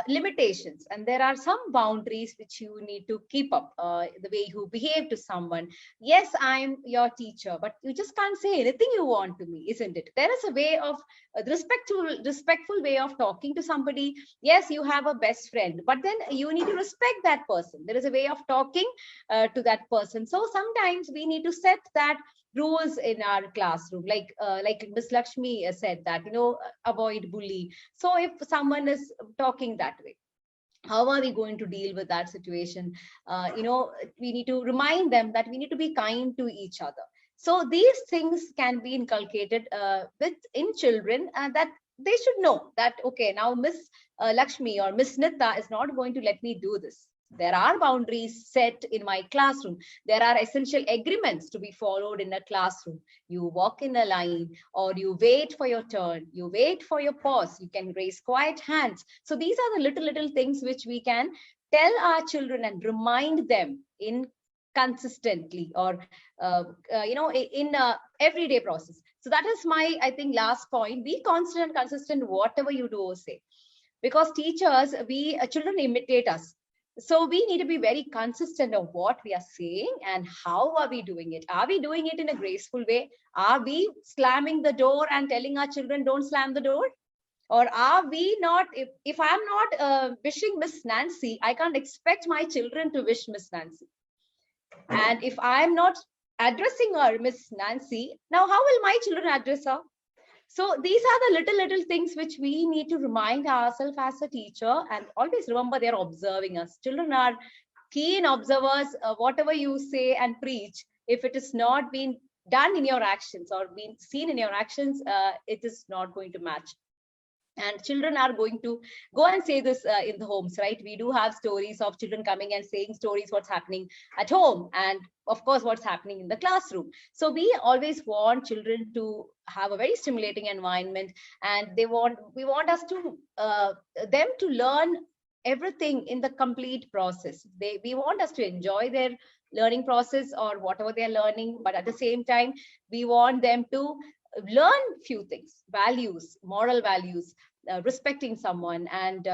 Speaker 4: limitations, and there are some boundaries which you need to keep up. The way you behave to someone. Yes, I'm your teacher, but you just can't say anything you want to me, isn't it? There is a way of respectful way of talking to somebody. Yes, you have a best friend, but then you need to respect that person. There is a way of talking to that person. So sometimes we need to set that rules in our classroom, like Miss Lakshmi said that, avoid bully. So if someone is talking that way, how are we going to deal with that situation? We need to remind them that we need to be kind to each other. So these things can be inculcated in children, that they should know that, okay, now Miss Lakshmi or Miss Nita is not going to let me do this. There are boundaries set in my classroom. There are essential agreements to be followed in a classroom. You walk in a line, or you wait for your turn. You wait for your pause. You can raise quiet hands. So these are the little things which we can tell our children and remind them in consistently, or in everyday process. So that is my, I think, last point. Be constant and consistent whatever you do or say, because teachers, children imitate us. So we need to be very consistent of what we are saying and how are we doing it. Are we doing it in a graceful way? Are we slamming the door and telling our children don't slam the door? Or are we not, if I'm not wishing Miss Nancy, I can't expect my children to wish Miss Nancy. And if I'm not addressing her Miss Nancy, now how will my children address her? So these are the little things which we need to remind ourselves as a teacher, and always remember they're observing us. Children are keen observers. Whatever you say and preach, if it is not being done in your actions or being seen in your actions, it is not going to match. And children are going to go and say this in the homes, right? We do have stories of children coming and saying stories, what's happening at home, and of course, what's happening in the classroom. So we always want children to have a very stimulating environment, and we want us to them to learn everything in the complete process. We want us to enjoy their learning process or whatever they're learning, but at the same time, we want them to learn few things, values, moral values, respecting someone. And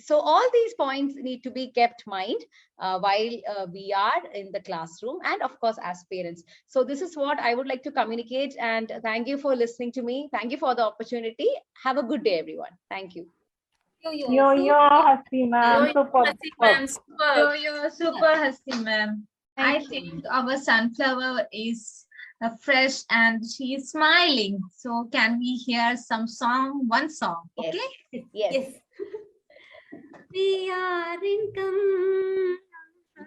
Speaker 4: so all these points need to be kept mind while we are in the classroom, and of course as parents. So this is what I would like to communicate, and thank you for listening to me. Thank you for the opportunity. Have a good day, everyone. Thank you.
Speaker 1: Yo, Hasti ma'am, super.
Speaker 6: You're super, Hasti ma'am. I think our sunflower is fresh and she is smiling. So can we hear some song, one song? Okay.
Speaker 4: Yes.
Speaker 3: We are in come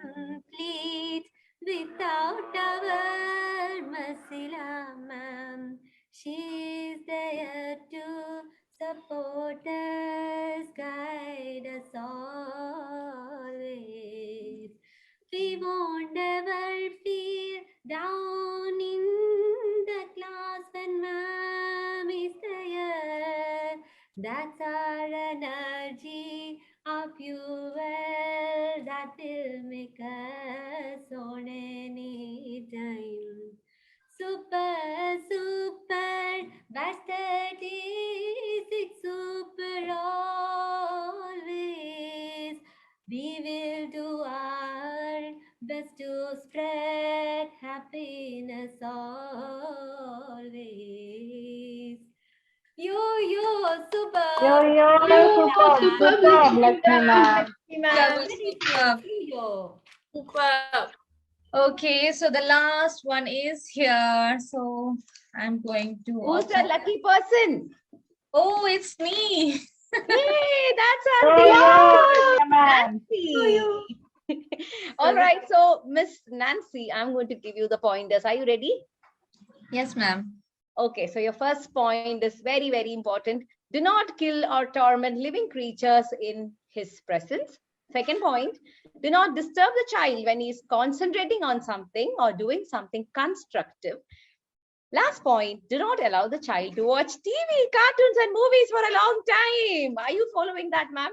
Speaker 3: complete without our Masila ma'am. She's there to support us, guide us always. We won't ever feel down in the class when ma'am is there. That's our energy, our fuel that will make us on any time. Super, super, batch 36, super always. We will do our best to spread happiness always. Yo, super.
Speaker 1: Yo, super, super, Lakshmi ma'am.
Speaker 6: That was
Speaker 3: Very
Speaker 6: superb.
Speaker 3: cute. Yo.
Speaker 6: Superb. Okay, so the last one is here. So I'm going to.
Speaker 4: Who's the lucky person?
Speaker 6: Oh, it's me.
Speaker 4: Hey, that's
Speaker 1: Yo,
Speaker 4: our
Speaker 1: Lakshmi ma'am.
Speaker 4: Nancy. All right, so Miss Nancy, I'm going to give you the pointers. Are you ready?
Speaker 6: Yes, ma'am.
Speaker 4: Okay, so your first point is very, very important. Do not kill or torment living creatures in his presence. Second point, do not disturb the child when he is concentrating on something or doing something constructive. Last point, do not allow the child to watch TV, cartoons, and movies for a long time. Are you following that, ma'am?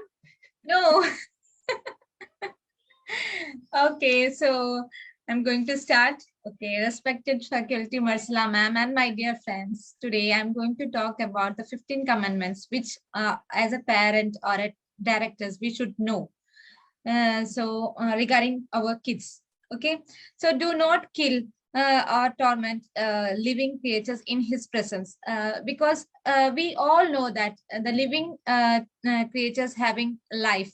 Speaker 6: No. Okay, so I'm going to start. Okay, respected faculty, Marsala ma'am, and my dear friends. Today I'm going to talk about the 15 commandments, which as a parent or a directors, we should know. Regarding our kids. Okay, so do not kill or torment living creatures in his presence, because we all know that the living creatures having life,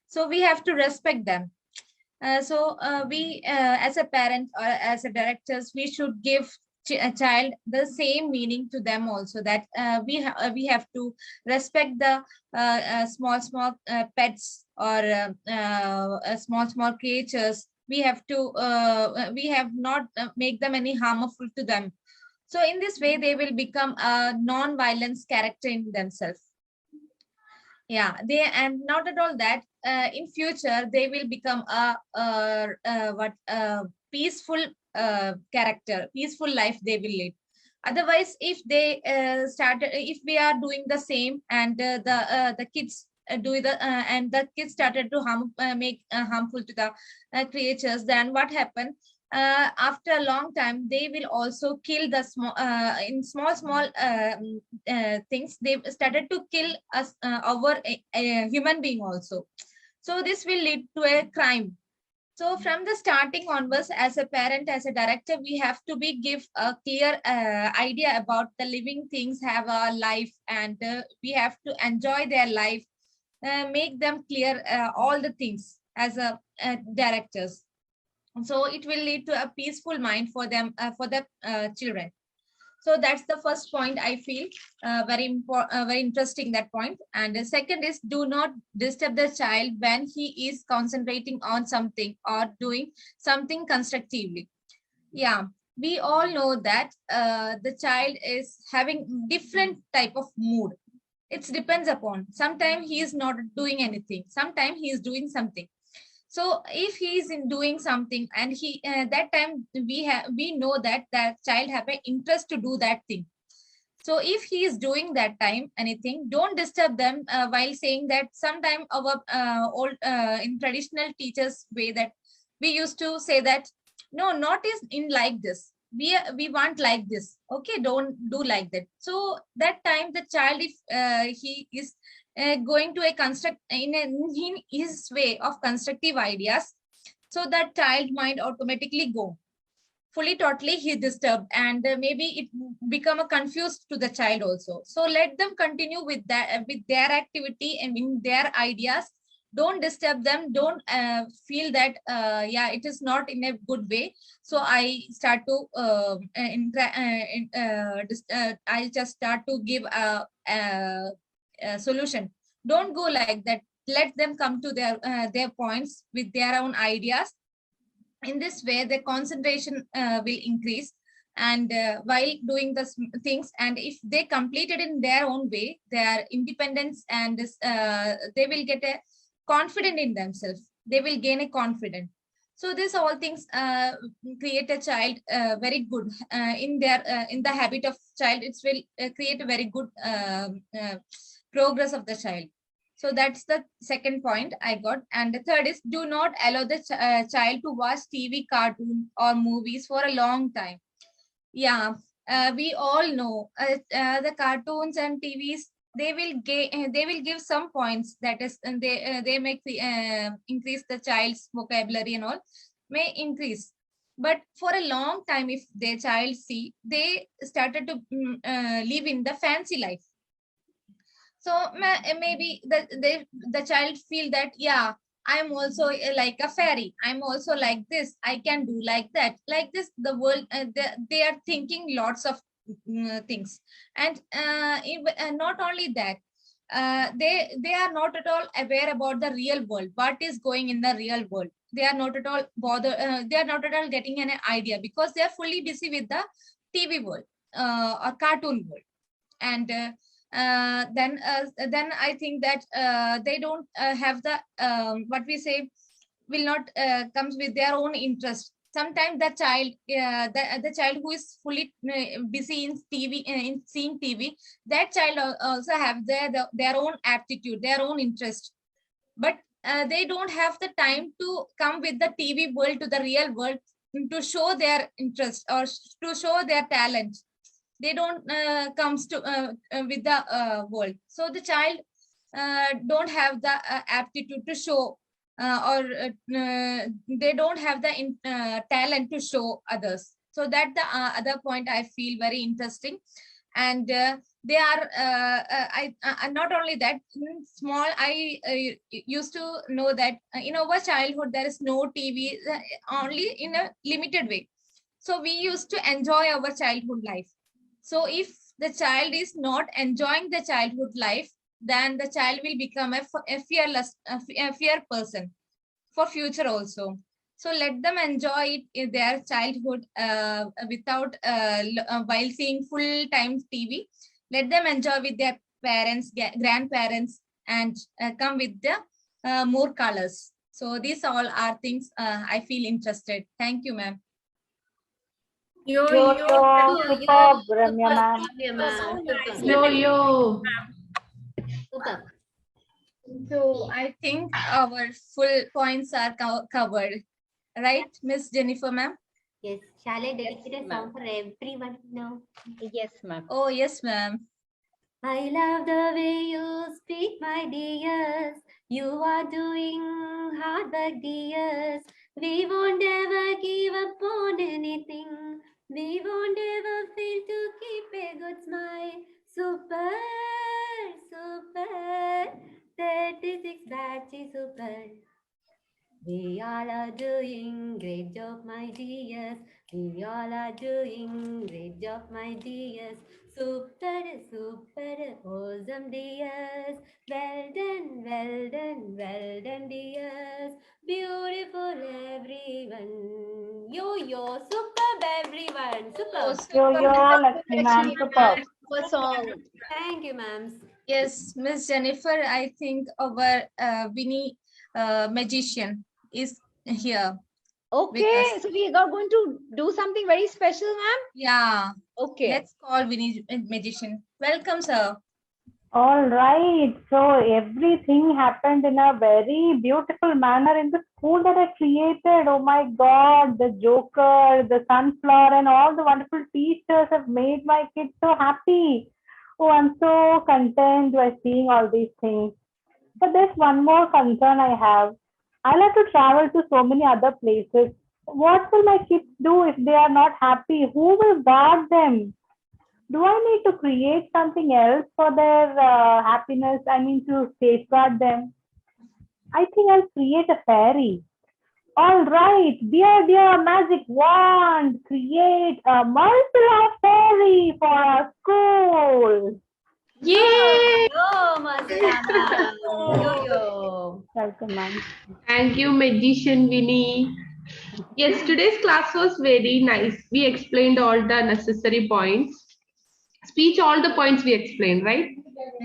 Speaker 6: so we have to respect them. We as a parent or as a directors, we should give a child the same meaning to them also, that we have to respect the small pets or small creatures. We have to we have not make them any harmful to them. So in this way they will become a non-violence character in themselves. Yeah, they, and not at all that in future they will become a peaceful character, peaceful life they will live. Otherwise, if they if we are doing the same, and the kids do the and the kids started to make harmful to the creatures, then what happened? After a long time, they will also kill the small in small things. They started to kill us, our a human being also. So this will lead to a crime. So from the starting onwards, as a parent, as a director, we have to be give a clear idea about the living things have a life, and we have to enjoy their life, make them clear all the things as a directors. So it will lead to a peaceful mind for them, for the children. So that's the first point. I feel very important, very interesting, that point. And the second is, do not disturb the child when he is concentrating on something or doing something constructively. Yeah, we all know that the child is having different type of mood. It depends upon, sometimes he is not doing anything, sometimes he is doing something. So if he is in doing something, and he that time we know that that child have an interest to do that thing. So if he is doing that time anything, don't disturb them while saying that. Sometime our old in traditional teachers way, that we used to say that no, not is in like this, we want like this, okay, don't do like that. So that time the child, if he is going to a construct in his way of constructive ideas, so that child mind automatically go fully totally he disturbed, and maybe it become a confused to the child also. So let them continue with that, with their activity and in their ideas. Don't disturb them, don't feel that yeah, it is not in a good way, so I start to I just start to give a solution. Don't go like that. let them come to their points with their own ideas. In this way, the concentration will increase, and while doing the things, and if they complete it in their own way, their independence, and they will get a confidence in themselves. They will gain a confidence. So this all things create a child very good in the habit of child. It will create a very good progress of the child. So that's the second point I got. And the third is, do not allow the child to watch TV, cartoon, or movies for a long time. Yeah, we all know the cartoons and TVs. They will give some points, that is, and they make the increase the child's vocabulary and all, may increase. But for a long time, if their child see, they started to live in the fancy life. So maybe the child feel that, yeah, I'm also like a fairy. I'm also like this. I can do like that. Like this, the world, they are thinking lots of things. And not only that, they are not at all aware about the real world. What is going in the real world? They are not at all they are not at all getting an idea, because they are fully busy with the TV world or cartoon world. And then I think that they don't have the what we say, will not comes with their own interest. Sometimes the child the child who is fully busy in TV, in seeing TV, that child also have their own aptitude, their own interest. But they don't have the time to come with the TV world to the real world to show their interest or to show their talent. They don't comes to with the world. So the child don't have the aptitude to show or they don't have the talent to show others. So that the other point I feel very interesting. And they are not only that, small I used to know that in our childhood there is no TV, only in a limited way. So we used to enjoy our childhood life. So if the child is not enjoying the childhood life, then the child will become a fear person for future also. So let them enjoy it in their childhood without while seeing full time TV. Let them enjoy with their parents, grandparents, and come with the more colors. So these all are things I feel interested. Thank you, ma'am.
Speaker 1: Yo,
Speaker 3: Yo,
Speaker 1: superb, Ramya ma'am.
Speaker 5: Yo.
Speaker 3: Super.
Speaker 6: So I think our full points are covered. Right, Miss Jennifer, ma'am?
Speaker 3: Yes. Shall I dedicate a
Speaker 4: ma'am.
Speaker 3: song for everyone now?
Speaker 4: Yes, ma'am.
Speaker 6: Oh, yes, ma'am.
Speaker 3: I love the way you speak, my dears. You are doing hard work, dears. We won't ever give up on anything. We won't ever fail to keep a good smile. Super, super. 36 batch is super. We all are doing great job, my dears. We all are doing great job, my dears. Super, super, awesome, dears. Well done, well done, well done, dears. Beautiful, everyone. Yo, superb, everyone. Superb.
Speaker 1: Yo, Lakshmi ma'am, superb.
Speaker 4: For song.
Speaker 3: Thank you, ma'ams.
Speaker 6: Yes, Miss Jennifer, I think our Winnie magician is here.
Speaker 4: Okay,
Speaker 6: us.
Speaker 4: so we are going to do something very special, ma'am.
Speaker 6: Yeah,
Speaker 4: Okay.
Speaker 6: let's call Winnie magician. Welcome, sir.
Speaker 1: All right. So everything happened in a very beautiful manner in the school that I created. Oh my God, the Joker, the sunflower, and all the wonderful teachers have made my kids so happy. Oh, I'm so content by seeing all these things. But there's one more concern I have. I'll have to travel to so many other places. What will my kids do if they are not happy? Who will guard them? Do I need to create something else for their happiness? I mean, to safeguard them? I think I'll create a fairy. All right, dear magic wand, create a multi fairy for our school.
Speaker 5: Yay!
Speaker 3: Oh, Yo-yo.
Speaker 1: Welcome, ma'am.
Speaker 5: Thank you, Magician Winnie. Yes, today's class was very nice. We explained all the necessary points. Speech, all the points we explained, right?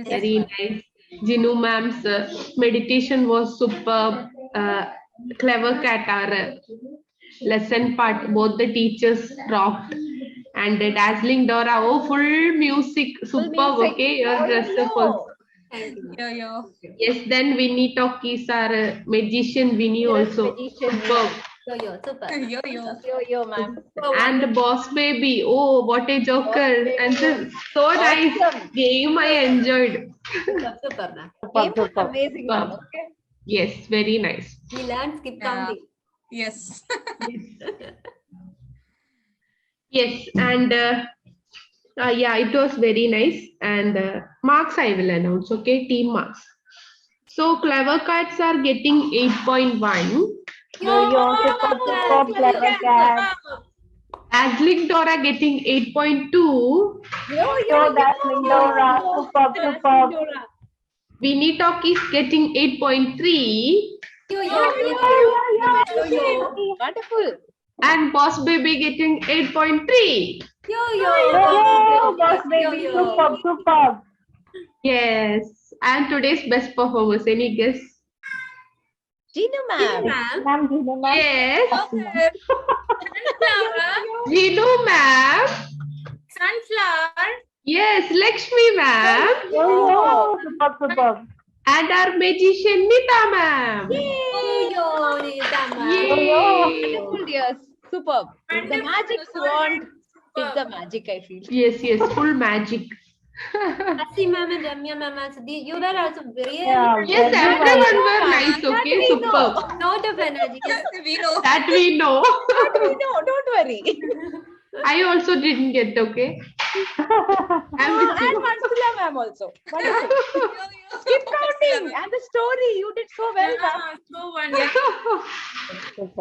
Speaker 5: Very nice. Jinu ma'am's meditation was superb. Clever cat, our lesson part, both the teachers rocked. And dazzling Dora, oh, full music, superb. Okay, your dress up was.
Speaker 3: Thank you.
Speaker 6: Yo-yo.
Speaker 5: Yes, then Winnie Talkies, our magician Winnie also. Superb.
Speaker 3: Yo-yo. Super.
Speaker 6: Yo-yo.
Speaker 4: Yo, ma'am.
Speaker 5: And the Boss Baby, oh, what a joker. And so nice game, I enjoyed.
Speaker 3: Super, ma'am.
Speaker 4: Game was amazing, ma'am.
Speaker 5: Superb.
Speaker 4: Okay.
Speaker 5: Yes, very nice.
Speaker 3: We learned skip
Speaker 6: Yeah.
Speaker 3: counting.
Speaker 6: Yes.
Speaker 5: Yes, and yeah, it was very nice. And marks I will announce, okay? Team marks. So Clever Cats are getting 8.1.
Speaker 1: Yo, super, clever cat.
Speaker 5: Dazzling Dora getting 8.2.
Speaker 1: Yo, that's Lindora. Super.
Speaker 5: Winnie Talkies getting 8.3.
Speaker 3: Yo-yo.
Speaker 4: Wonderful.
Speaker 5: And Boss Baby getting 8.3.
Speaker 3: Yo-yo.
Speaker 1: Yo, boss baby. Super.
Speaker 5: Yes. And today's best performance, any guess?
Speaker 4: Ginu, ma'am.
Speaker 1: Ma'am, Gina, ma'am.
Speaker 5: Yes.
Speaker 2: Sunflower.
Speaker 5: Jinu ma'am.
Speaker 2: Sunflower.
Speaker 5: Yes, Lakshmi ma'am.
Speaker 1: Yo, super.
Speaker 5: And our magician Nita ma'am.
Speaker 3: Yo-yo. Nita, ma'am.
Speaker 5: Yay.
Speaker 4: Wonderful, dears. Superb. The
Speaker 2: Wonderful.
Speaker 4: magic wand is the magic, I feel.
Speaker 5: Yes, full magic.
Speaker 3: Asi ma'am and Ramya ma'am also. You were also very
Speaker 1: Yeah.
Speaker 5: Yes, everyone were nice, okay, superb.
Speaker 3: lot of energy.
Speaker 6: We know.
Speaker 5: That we know.
Speaker 4: No, don't worry.
Speaker 5: I also didn't get, okay. I'm with
Speaker 4: And
Speaker 5: you.
Speaker 4: Mansula, ma'am, also. Wonderful. Skip counting and the story. You did so well, ma'am.
Speaker 2: So wonderful.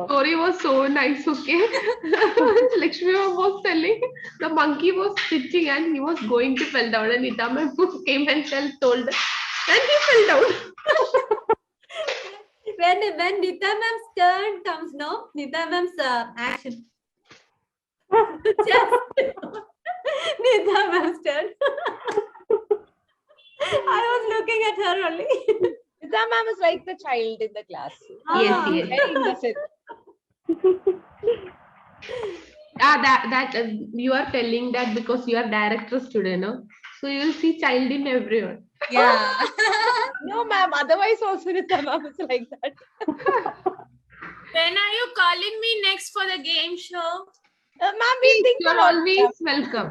Speaker 5: Story was so nice, okay. Lakshmi ma'am was telling the monkey was sitting and he was going to fall down, and Nita ma'am came and told and he fell down.
Speaker 3: When Nita ma'am's turn comes, no? Nita ma'am's action. Just Nita ma'am's turn. I was looking at her only.
Speaker 4: Nita ma'am is like the child in the class.
Speaker 5: Yes.
Speaker 4: Very innocent.
Speaker 5: That you are telling that because you are director student, no? So you will see child in everyone.
Speaker 6: Yeah.
Speaker 4: No, ma'am. Otherwise, also Nita ma'am is like that.
Speaker 2: When are you calling me next for the game show?
Speaker 4: Ma'am, we think
Speaker 5: You are
Speaker 4: about
Speaker 5: always welcome.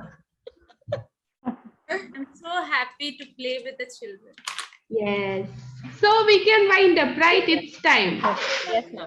Speaker 2: I'm so happy to play with the children.
Speaker 5: Yes. So we can wind up, right? It's time.
Speaker 4: Yes, ma'am.